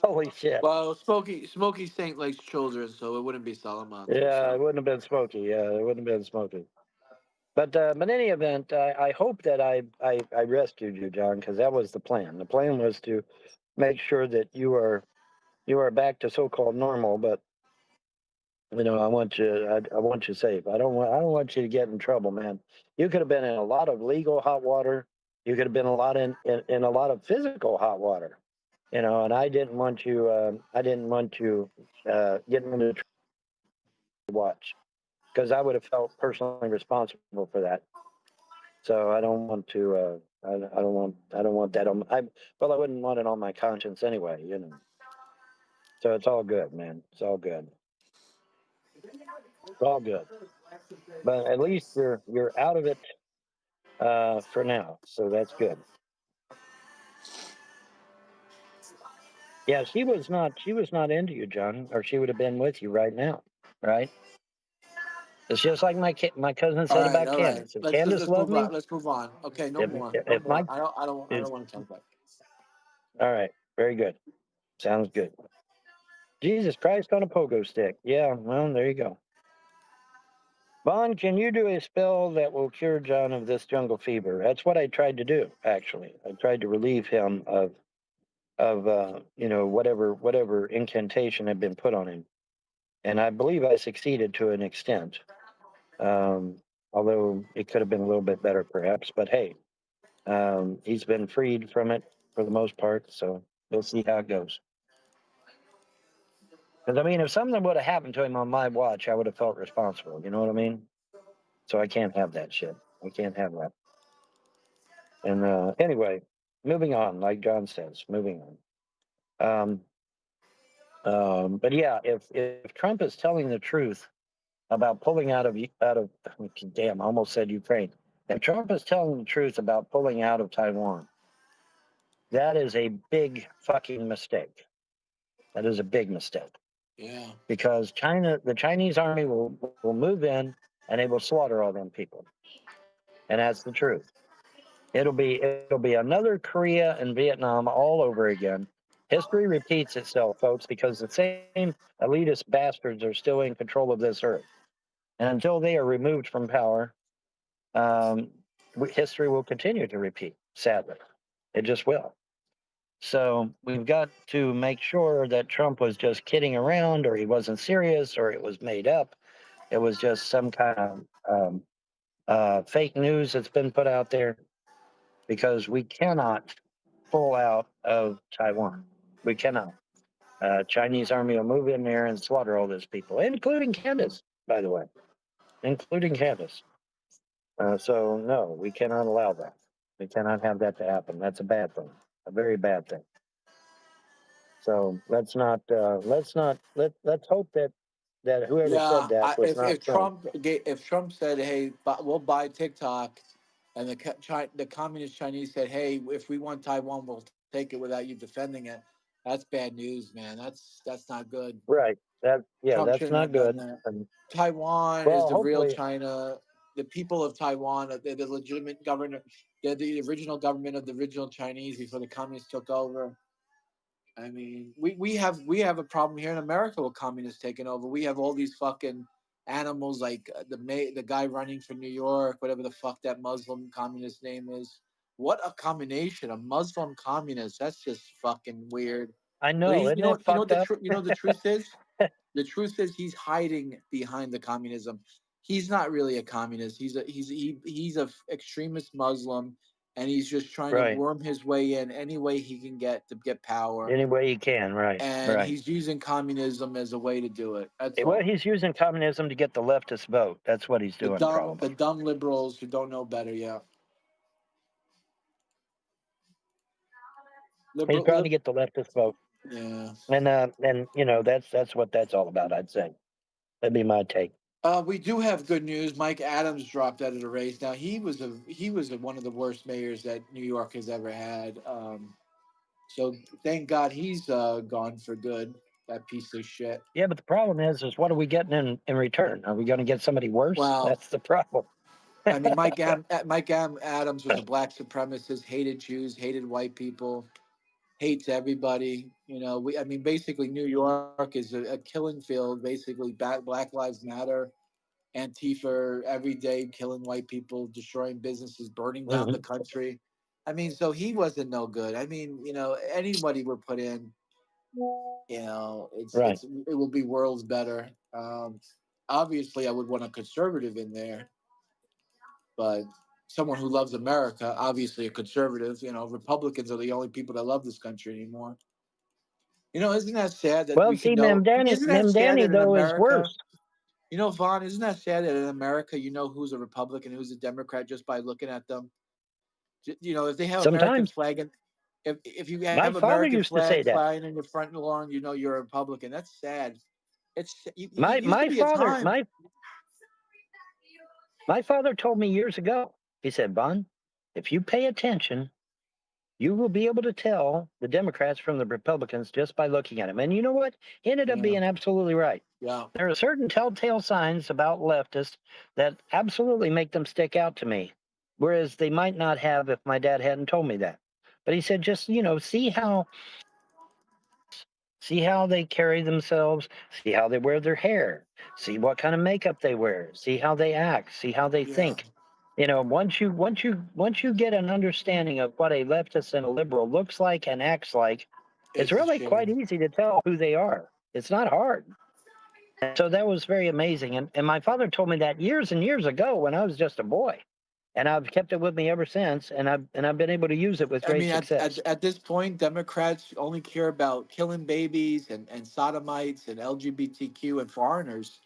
Speaker 1: Holy shit!
Speaker 2: Well, Smokey Saint likes children, so it wouldn't be Salamantu.
Speaker 1: Yeah, it
Speaker 2: So
Speaker 1: wouldn't have been Smokey. Yeah, it wouldn't have been Smokey. But in any event, I hope that I rescued you, John, because that was the plan. The plan was to make sure that you are back to so-called normal. But I want you safe. I don't want you to get in trouble, man. You could have been in a lot of legal hot water. You could have been a lot in a lot of physical hot water. And I didn't want you. I didn't want you getting into trouble to watch because I would have felt personally responsible for that. So I don't want to. I don't want that on. Well, I wouldn't want it on my conscience anyway. So it's all good, man. It's all good. It's all good. But at least you're out of it for now. So that's good. Yeah, she was not into you, John, or she would have been with you right now, right? It's just like my cousin
Speaker 2: all
Speaker 1: said
Speaker 2: right,
Speaker 1: about
Speaker 2: all right.
Speaker 1: Candace. If Candace
Speaker 2: Let's
Speaker 1: loved
Speaker 2: move
Speaker 1: me,
Speaker 2: on. Let's move on. Okay, no
Speaker 1: if
Speaker 2: more, no
Speaker 1: if
Speaker 2: more.
Speaker 1: my
Speaker 2: I
Speaker 1: is
Speaker 2: don't want to talk about it.
Speaker 1: all right, very good. Sounds good. Jesus Christ on a pogo stick. Yeah, well, there you go. Vaughn, can you do a spell that will cure John of this jungle fever? That's what I tried to do, actually. I tried to relieve him of whatever incantation had been put on him. And I believe I succeeded to an extent. Um, although it could have been a little bit better perhaps, but hey, he's been freed from it for the most part, so we'll see how it goes. Because I mean, if something would have happened to him on my watch, I would have felt responsible. You know what I mean? So I can't have that shit. I can't have that. And anyway, moving on, like John says, moving on. But yeah, if Trump is telling the truth about pulling out of damn, I almost said Ukraine. If Trump is telling the truth about pulling out of Taiwan, that is a big fucking mistake. That is a big mistake
Speaker 2: Yeah.
Speaker 1: because the Chinese army will move in and they will slaughter all them people, and that's the truth. It'll be another Korea and Vietnam all over again. History repeats itself, folks, because the same elitist bastards are still in control of this earth, and until they are removed from power, um, history will continue to repeat. Sadly, it just will. So we've got to make sure that Trump was just kidding around, or he wasn't serious, or it was made up. It was just some kind of fake news that's been put out there because we cannot pull out of Taiwan. We cannot. Chinese army will move in there and slaughter all those people, including Candace, by the way, including Candace. So no, we cannot allow that. We cannot have that to happen. That's a bad thing, a very bad thing. So let's hope that whoever said
Speaker 2: Yeah,
Speaker 1: that was not Trump.
Speaker 2: if Trump said, "Hey, we'll buy TikTok," and the communist Chinese said, "Hey, if we want Taiwan, we'll take it without you defending it." That's bad news, man. That's not good.
Speaker 1: Right.
Speaker 2: Trump
Speaker 1: That's
Speaker 2: shouldn't
Speaker 1: not
Speaker 2: have done
Speaker 1: good.
Speaker 2: that.
Speaker 1: And,
Speaker 2: Taiwan is
Speaker 1: well,
Speaker 2: the real
Speaker 1: hopefully,
Speaker 2: China. The people of Taiwan, they're the legitimate government. They're the original government of the original Chinese before the communists took over. I mean, we have a problem here in America with communists taking over. We have all these fucking animals like the guy running for New York, whatever the fuck that Muslim communist name is. What a combination, a Muslim communist. That's just fucking weird.
Speaker 1: I
Speaker 2: But
Speaker 1: know, isn't it fucked up?
Speaker 2: you know the truth is, the truth is he's hiding behind the communism. He's not really a communist. He's a extremist Muslim, and he's just trying to
Speaker 1: Right.
Speaker 2: worm his way in any way he can get to get power.
Speaker 1: Any way you can. Right.
Speaker 2: And
Speaker 1: Right.
Speaker 2: he's using communism as a way to do it. That's
Speaker 1: Well,
Speaker 2: all.
Speaker 1: he's using communism to get the leftist vote. That's what he's doing,
Speaker 2: The
Speaker 1: probably.
Speaker 2: dumb liberals who don't know better. Yeah,
Speaker 1: He's
Speaker 2: liberal.
Speaker 1: trying to get the leftist vote,
Speaker 2: Yeah.
Speaker 1: and that's what that's all about. I'd say that'd be my take.
Speaker 2: We do have good news. Mike Adams dropped out of the race. Now he was one of the worst mayors that New York has ever had. So thank God he's gone for good. That piece of shit.
Speaker 1: Yeah, but the problem is what are we getting in return? Are we going to get somebody worse?
Speaker 2: Well,
Speaker 1: That's the problem.
Speaker 2: I mean, Adams was a black supremacist, hated Jews, hated white people, hates everybody. I mean, basically, New York is a killing field. Basically, Black Lives Matter, Antifa, every day killing white people, destroying businesses, burning down the
Speaker 1: Hmm.
Speaker 2: country. I mean, so he wasn't no good. I mean, anybody we're put in,
Speaker 1: Right.
Speaker 2: it will be worlds better. Obviously, I would want a conservative in there, but someone who loves America, obviously a conservative. Republicans are the only people that love this country anymore. Isn't that sad that
Speaker 1: Well,
Speaker 2: we can
Speaker 1: see,
Speaker 2: know? Isn't that
Speaker 1: Mem
Speaker 2: sad
Speaker 1: Danny
Speaker 2: that in
Speaker 1: though is
Speaker 2: America,
Speaker 1: worse.
Speaker 2: Vaughn, isn't that sad that in America you know who's a Republican, who's a Democrat just by looking at them? If they have American
Speaker 1: Sometimes
Speaker 2: flag and if you
Speaker 1: my
Speaker 2: have
Speaker 1: father
Speaker 2: American
Speaker 1: used to say
Speaker 2: flag
Speaker 1: that.
Speaker 2: flying in your front lawn, you're a Republican. That's sad.
Speaker 1: My
Speaker 2: Used to
Speaker 1: my
Speaker 2: be a
Speaker 1: father
Speaker 2: time.
Speaker 1: my father told me years ago. He said, "Bon, if you pay attention, you will be able to tell the Democrats from the Republicans just by looking at them." And you know what? He ended up
Speaker 2: Yeah,
Speaker 1: being absolutely right.
Speaker 2: yeah,
Speaker 1: There are certain telltale signs about leftists that absolutely make them stick out to me, whereas they might not have if my dad hadn't told me that. But he said, just see how they carry themselves, see how they wear their hair, see what kind of makeup they wear, see how they act, see how they
Speaker 2: yeah.
Speaker 1: think. Once you get an understanding of what a leftist and a liberal looks like and acts like, it's
Speaker 2: It's a
Speaker 1: really quite
Speaker 2: shame.
Speaker 1: easy to tell who they are. It's not hard. And so that was very amazing. And my father told me that years and years ago when I was just a boy. And I've kept it with me ever since, and I've been able to use it with
Speaker 2: I
Speaker 1: great
Speaker 2: mean,
Speaker 1: success.
Speaker 2: at this point, Democrats only care about killing babies and sodomites and LGBTQ and foreigners.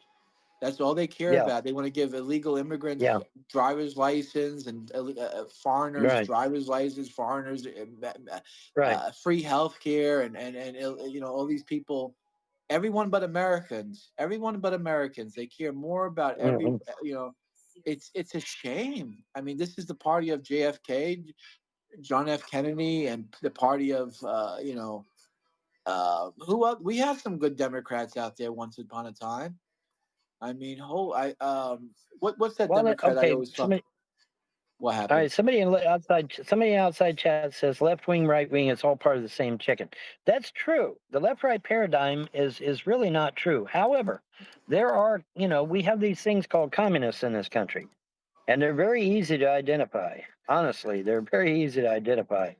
Speaker 2: That's all they care
Speaker 1: Yeah,
Speaker 2: about. They want to give illegal immigrants
Speaker 1: yeah,
Speaker 2: driver's license and foreigners
Speaker 1: right,
Speaker 2: driver's license, foreigners
Speaker 1: right.
Speaker 2: free health care, and all these people. Everyone but Americans. They care more about
Speaker 1: Hmm.
Speaker 2: It's a shame. I mean, this is the party of JFK, John F. Kennedy, and the party of who else? We had some good Democrats out there once upon a time. I mean, what's that
Speaker 1: Well,
Speaker 2: Democrat I
Speaker 1: okay.
Speaker 2: always fuck? What
Speaker 1: All
Speaker 2: happened?
Speaker 1: right. Somebody outside chat says left wing, right wing. It's all part of the same chicken. That's true. The left right paradigm is really not true. However, there are we have these things called communists in this country, and they're very easy to identify. Honestly, they're very easy to identify.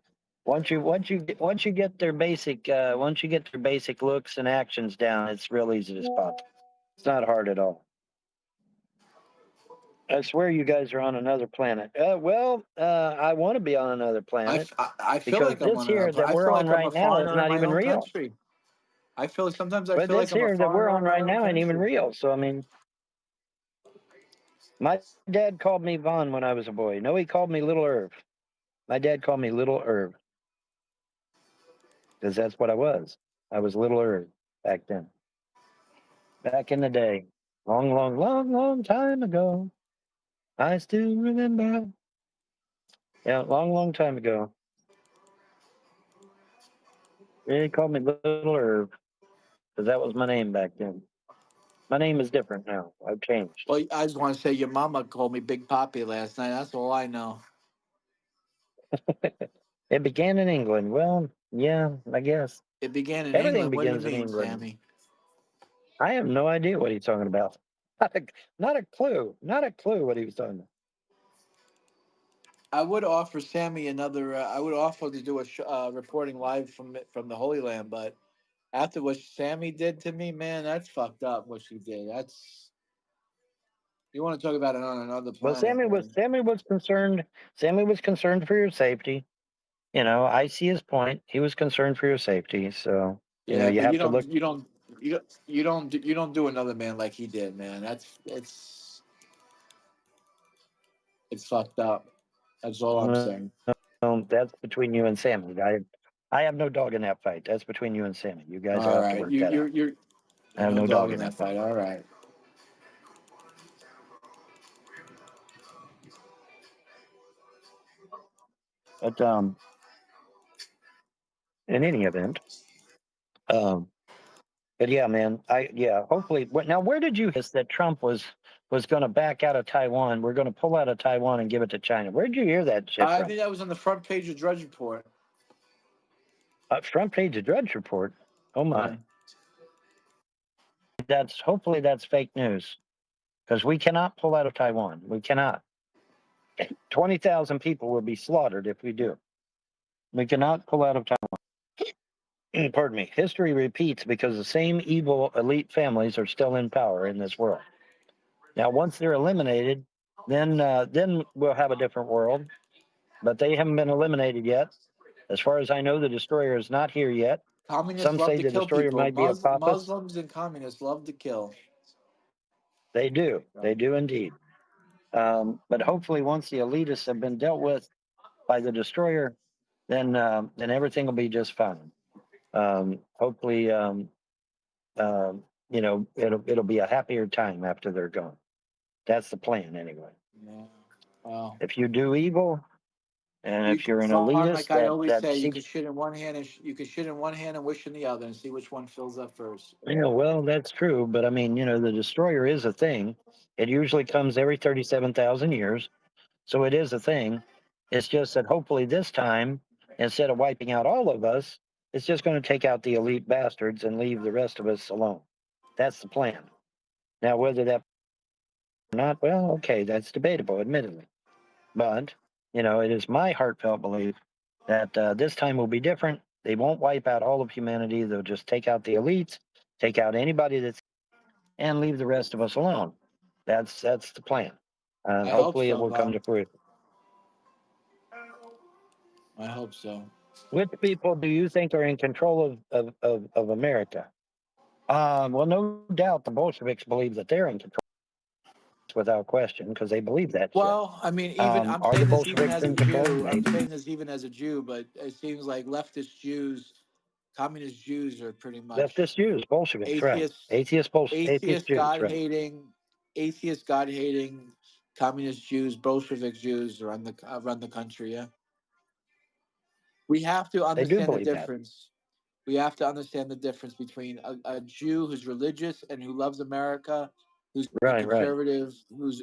Speaker 1: Once you get their basic looks and actions down, it's real easy to spot. It's not hard at all. I swear you guys are on another planet. I want to be on another planet
Speaker 2: I feel
Speaker 1: because
Speaker 2: like I'm
Speaker 1: this
Speaker 2: on another
Speaker 1: here
Speaker 2: planet.
Speaker 1: that
Speaker 2: I
Speaker 1: we're
Speaker 2: feel
Speaker 1: on
Speaker 2: like I'm a
Speaker 1: right now is
Speaker 2: foreigner in
Speaker 1: not
Speaker 2: my
Speaker 1: even
Speaker 2: own
Speaker 1: real.
Speaker 2: country. I feel sometimes I
Speaker 1: But
Speaker 2: feel
Speaker 1: this
Speaker 2: like I'm a
Speaker 1: here that we're
Speaker 2: foreigner
Speaker 1: on
Speaker 2: in my
Speaker 1: right
Speaker 2: own
Speaker 1: now ain't even
Speaker 2: country.
Speaker 1: real. So I mean, my dad called me Vaughn when I was a boy. No, he called me Little Irv. My dad called me Little Irv because that's what I was. I was Little Irv back then. Back in the day, long, long, long, long time ago. I still remember. Yeah, long, long time ago. They called me Little Irv because that was my name back then. My name is different now. I've changed.
Speaker 2: Well, I just want to say your mama called me Big Poppy last night. That's all I know.
Speaker 1: It began in England. Well, yeah, I guess.
Speaker 2: It began in
Speaker 1: Everything
Speaker 2: England. What do you
Speaker 1: begins in
Speaker 2: mean,
Speaker 1: England.
Speaker 2: Sammy?
Speaker 1: I have no idea what he's talking about. Not a clue. Not a clue what he was talking about.
Speaker 2: I would offer Sammy another. I would offer to do a reporting live from the Holy Land, but after what Sammy did to me, man, that's fucked up. What she did. That's you want to talk about it on another
Speaker 1: Well,
Speaker 2: planet, man.
Speaker 1: Sammy was concerned. Sammy was concerned for your safety. You know, I see his point. He was concerned for your safety. So, you know,
Speaker 2: Yeah,
Speaker 1: you
Speaker 2: but
Speaker 1: have to look.
Speaker 2: you don't do another man like he did, man. It's fucked up. That's all I'm
Speaker 1: uh,
Speaker 2: saying.
Speaker 1: That's between you and Sammy. I have no dog in that fight. That's between you and Sammy. You guys will
Speaker 2: All
Speaker 1: have to
Speaker 2: right,
Speaker 1: work that out.
Speaker 2: you're
Speaker 1: I have
Speaker 2: no
Speaker 1: no
Speaker 2: dog
Speaker 1: dog
Speaker 2: in
Speaker 1: in
Speaker 2: that
Speaker 1: that fight.
Speaker 2: fight. All right.
Speaker 1: But in any event, um, but yeah, man, hopefully. Now, where did you hear that Trump was going to back out of Taiwan? We're going to pull out of Taiwan and give it to China. Where did you hear that shit
Speaker 2: I
Speaker 1: from?
Speaker 2: think that was on the front page of Drudge Report.
Speaker 1: Front page of Drudge Report. Oh
Speaker 2: Yeah.
Speaker 1: my, that's hopefully that's fake news because we cannot pull out of Taiwan. We cannot. 20,000 people will be slaughtered if we do. We cannot pull out of Taiwan. Pardon me. History repeats because the same evil elite families are still in power in this world. Now, once they're eliminated, then we'll have a different world. But they haven't been eliminated yet. As far as I know, the destroyer is not here yet.
Speaker 2: Communists
Speaker 1: Some
Speaker 2: love
Speaker 1: say
Speaker 2: to
Speaker 1: the
Speaker 2: kill
Speaker 1: destroyer
Speaker 2: people.
Speaker 1: might be a papist.
Speaker 2: Muslims and communists love to kill.
Speaker 1: They do. They do indeed. But hopefully, once the elitists have been dealt with by the destroyer, then everything will be just fine. Hopefully, you know, it'll be a happier time after they're gone. That's the plan, anyway.
Speaker 2: Yeah. Well,
Speaker 1: If you do evil, and
Speaker 2: you
Speaker 1: if you're
Speaker 2: could
Speaker 1: an
Speaker 2: farm
Speaker 1: elitist
Speaker 2: like I always
Speaker 1: that
Speaker 2: say. You
Speaker 1: seeks,
Speaker 2: could shit in one hand and you could shit in one hand and wish in the other and see which one fills up first.
Speaker 1: yeah, well, that's true. But I mean, you know, the destroyer is a thing. It usually comes every 37,000 years. So it is a thing. It's just that hopefully this time, instead of wiping out all of us, it's just going to take out the elite bastards and leave the rest of us alone. That's the plan. Now, whether that or not, well, okay, that's debatable, admittedly. But, you know, it is my heartfelt belief that this time will be different. They won't wipe out all of humanity. They'll just take out the elites, take out anybody that's, and leave the rest of us alone. That's the plan. And
Speaker 2: I hope
Speaker 1: hopefully it
Speaker 2: so,
Speaker 1: will come
Speaker 2: Bob.
Speaker 1: to fruition.
Speaker 2: I hope so.
Speaker 1: Which people do you think are in control of America? Well, no doubt the Bolsheviks believe that they're in control without question because they believe that shit.
Speaker 2: Well, I mean, even I'm
Speaker 1: Are the
Speaker 2: saying this even
Speaker 1: Bolsheviks
Speaker 2: as a
Speaker 1: in control?
Speaker 2: Jew. I'm
Speaker 1: Maybe.
Speaker 2: saying this even as a Jew, but it seems like leftist Jews, communist Jews, are pretty much
Speaker 1: Leftist Jews, Bolsheviks, right?
Speaker 2: atheists,
Speaker 1: Atheist Jews,
Speaker 2: God
Speaker 1: right?
Speaker 2: hating, God hating, communist Jews, Bolshevik Jews run the country. Yeah, we have to
Speaker 1: They do
Speaker 2: understand the
Speaker 1: believe that.
Speaker 2: difference. We have to understand the difference between a Jew who's religious and who loves America, who's a
Speaker 1: Right, right.
Speaker 2: conservative, who's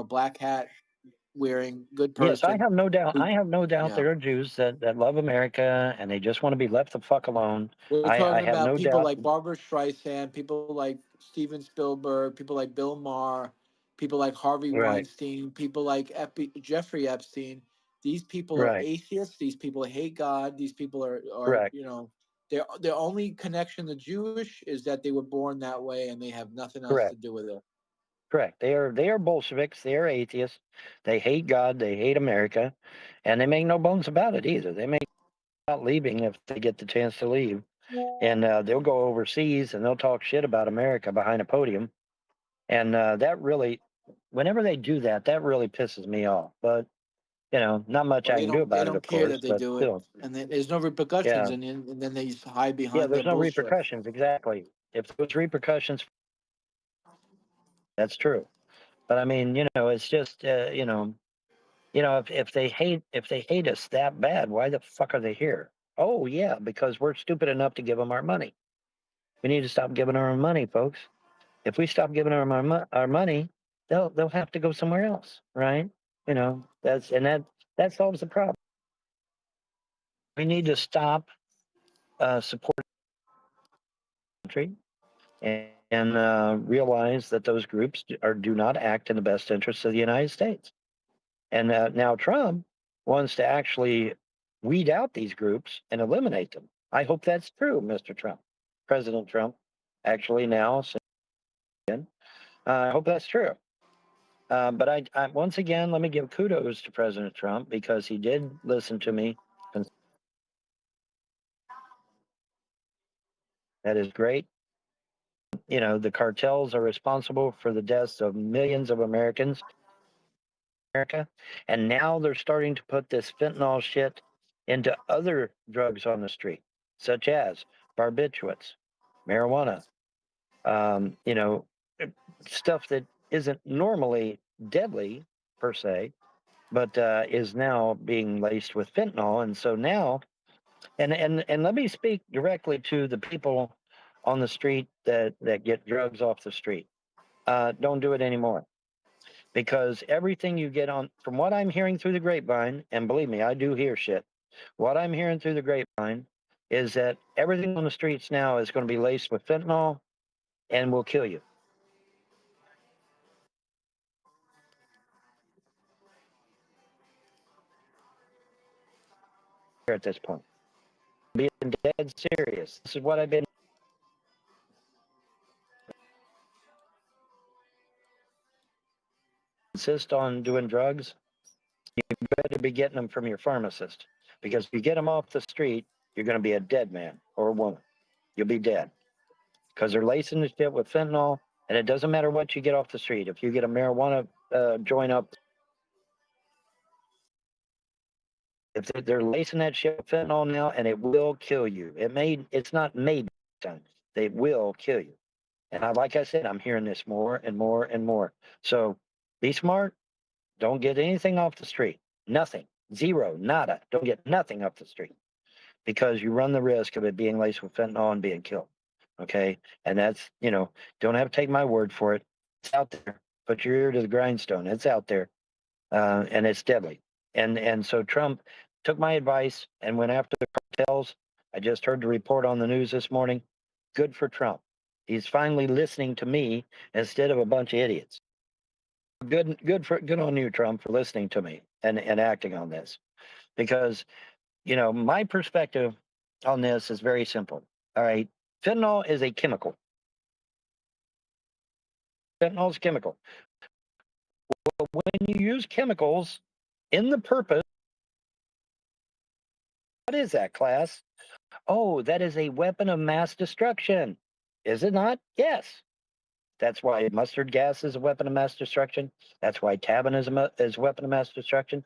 Speaker 2: black hat wearing, good
Speaker 1: Yes, I
Speaker 2: person.
Speaker 1: have no doubt.
Speaker 2: Who,
Speaker 1: I have no doubt
Speaker 2: yeah,
Speaker 1: there are Jews that love America and they just want to be left the fuck alone.
Speaker 2: we're
Speaker 1: I
Speaker 2: talking
Speaker 1: have
Speaker 2: about
Speaker 1: no
Speaker 2: people
Speaker 1: doubt.
Speaker 2: like Barbara Streisand, people like Steven Spielberg, people like Bill Maher, people like Harvey
Speaker 1: Right,
Speaker 2: Weinstein, people like Jeffrey Epstein. These people are
Speaker 1: right,
Speaker 2: atheists. These people hate God. These people are
Speaker 1: correct,
Speaker 2: their only connection to Jewish is that they were born that way and they have nothing else to
Speaker 1: correct.
Speaker 2: do with it.
Speaker 1: Correct. They are Bolsheviks. They are atheists. They hate God. They hate America, and they make no bones about it either. They make out leaving if they get the chance to leave. and they'll go overseas and they'll talk shit about America behind a podium, and that really, whenever they do that, that really pisses me off. But not much
Speaker 2: Well,
Speaker 1: I can do
Speaker 2: they
Speaker 1: about it,
Speaker 2: don't
Speaker 1: of
Speaker 2: care
Speaker 1: course.
Speaker 2: that they
Speaker 1: But
Speaker 2: do it,
Speaker 1: still,
Speaker 2: and there's no repercussions,
Speaker 1: yeah,
Speaker 2: and then they hide
Speaker 1: yeah,
Speaker 2: behind their
Speaker 1: there's no
Speaker 2: bullshit.
Speaker 1: repercussions. Exactly. If there was repercussions, that's true. But I mean, it's just, if they hate us that bad, why the fuck are they here? Oh yeah, because we're stupid enough to give them our money. We need to stop giving them our money, folks. If we stop giving them our money, they'll have to go somewhere else, right? That solves the problem. We need to stop supporting the country and realize that those groups do not act in the best interests of the United States. And now Trump wants to actually weed out these groups and eliminate them. I hope that's true, Mr. Trump, President Trump. Actually, now, I hope that's true. But I once again, let me give kudos to President Trump because he did listen to me. And that is great. The cartels are responsible for the deaths of millions of Americans, America, and now they're starting to put this fentanyl shit into other drugs on the street, such as barbiturates, marijuana, um, you know, uh, stuff that isn't normally deadly per se, but is now being laced with fentanyl. And so now, and let me speak directly to the people on the street that get drugs off the street. Don't do it anymore, because everything you get on, from what I'm hearing through the grapevine, and believe me, I do hear shit. What I'm hearing through the grapevine is that everything on the streets now is going to be laced with fentanyl and will kill you at this point. Being dead serious. This is what I've been insist on doing drugs. You better be getting them from your pharmacist, because if you get them off the street, you're going to be a dead man or a woman. You'll be dead because they're lacing the shit with fentanyl, and it doesn't matter what you get off the street. If you get a marijuana joint up, if they're lacing that shit with fentanyl now, and it will kill you. It's not maybe done. They will kill you. And like I said, I'm hearing this more and more and more. So be smart. Don't get anything off the street. Nothing. Zero. Nada. Don't get nothing off the street, because you run the risk of it being laced with fentanyl and being killed. Okay. And that's, don't have to take my word for it. It's out there. Put your ear to the grindstone. It's out there. And it's deadly. And so Trump took my advice and went after the cartels. I just heard the report on the news this morning. Good for Trump. He's finally listening to me instead of a bunch of idiots. Good on you, Trump, for listening to me and acting on this. Because, my perspective on this is very simple. All right. Fentanyl is a chemical. Fentanyl is chemical. But when you use chemicals in the purpose, what is that, class? Oh, that is a weapon of mass destruction. Is it not? Yes. That's why mustard gas is a weapon of mass destruction. That's why tabin is a weapon of mass destruction.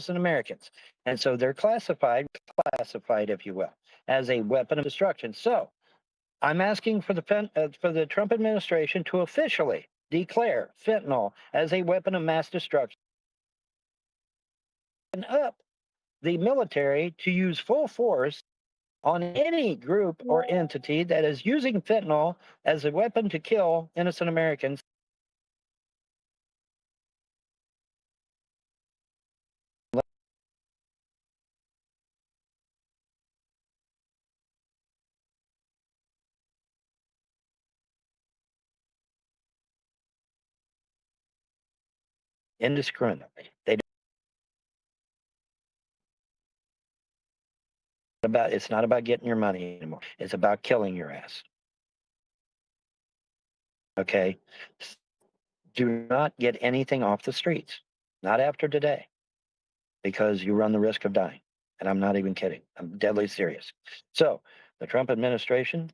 Speaker 1: And Americans. And so they're classified, if you will, as a weapon of destruction. So I'm asking for the Trump administration to officially declare fentanyl as a weapon of mass destruction, and up the military to use full force on any group or entity that is using fentanyl as a weapon to kill innocent Americans. Indiscriminately. It's not about getting your money anymore. It's about killing your ass. Okay? Do not get anything off the streets. Not after today. because you run the risk of dying. And I'm not even kidding. I'm deadly serious. So the Trump administration,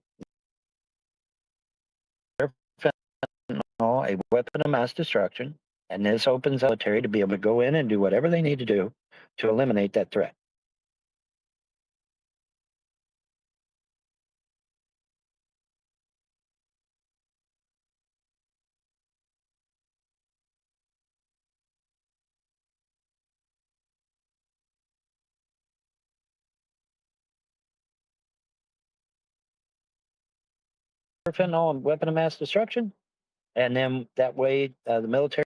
Speaker 1: they're fentanyl a weapon of mass destruction, and this opens up the military to be able to go in and do whatever they need to do to eliminate that threat. Fentanyl a weapon of mass destruction, and then that way the military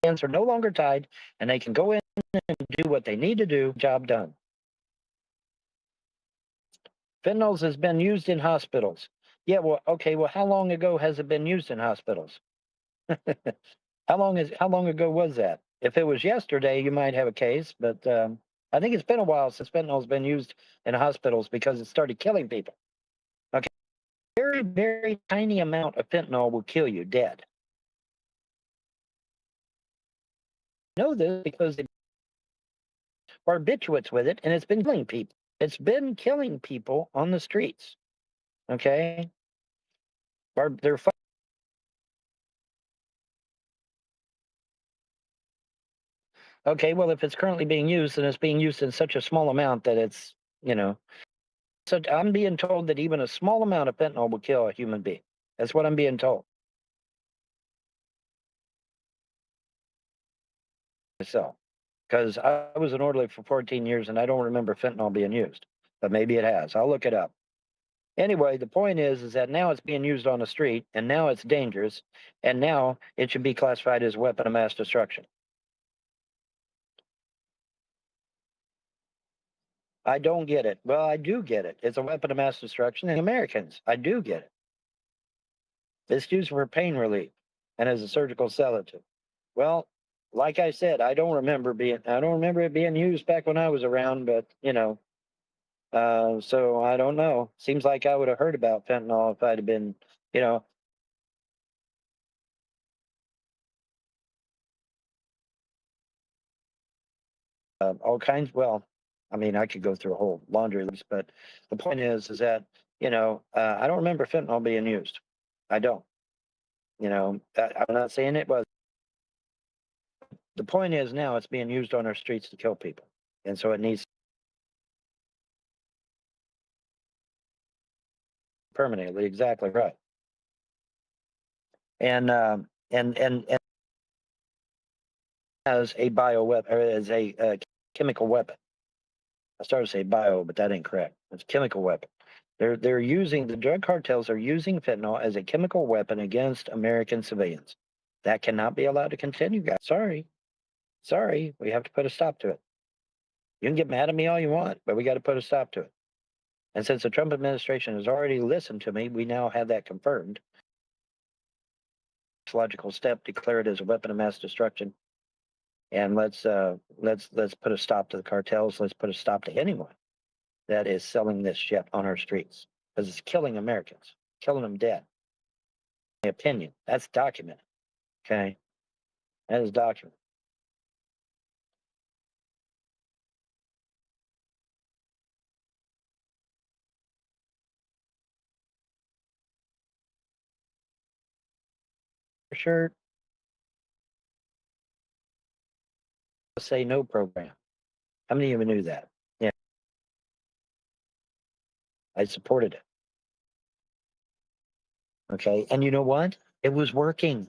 Speaker 1: hands are no longer tied, and they can go in and do what they need to do. Job done. Fentanyl has been used in hospitals. Yeah, well, okay. Well, how long ago has it been used in hospitals? How long ago was that? If it was yesterday, you might have a case, but I think it's been a while since fentanyl's been used in hospitals because it started killing people. Okay, very very tiny amount of fentanyl will kill you dead. I know this because they barbiturates with it, and it's been killing people. It's been killing people on the streets. Okay, they're okay. Well, if it's currently being used, and it's being used in such a small amount that it's So I'm being told that even a small amount of fentanyl will kill a human being. That's what I'm being told myself. Because I was an orderly for 14 years and I don't remember fentanyl being used, but maybe it has. I'll look it up. Anyway, the point is that now it's being used on the street, and now it's dangerous, and now it should be classified as a weapon of mass destruction. I don't get it. Well, I do get it. It's a weapon of mass destruction, and Americans, I do get it. It's used for pain relief and as a surgical sedative. Well, like I said, I don't remember it being used back when I was around, but so I don't know. Seems like I would have heard about fentanyl if I'd have been, you know, all kinds. Well, I mean, I could go through a whole laundry list, but the point is that I don't remember fentanyl being used. I don't. I'm not saying it was. The point is now it's being used on our streets to kill people, and so it needs permanently. Exactly right. And as a bio weapon or as a chemical weapon. I started to say bio, but that ain't correct. It's a chemical weapon. They're using the drug cartels are using fentanyl as a chemical weapon against American civilians. That cannot be allowed to continue, guys. Sorry, we have to put a stop to it. You can get mad at me all you want, but we got to put a stop to it. And since the Trump administration has already listened to me, we now have that confirmed. Logical step: declare it as a weapon of mass destruction, and let's put a stop to the cartels. Let's put a stop to anyone that is selling this shit on our streets because it's killing Americans, killing them dead. My opinion, that's documented. Okay, that is documented. For sure, say no program. How many of you knew that? Yeah, I supported it. Okay, and you know what? It was working.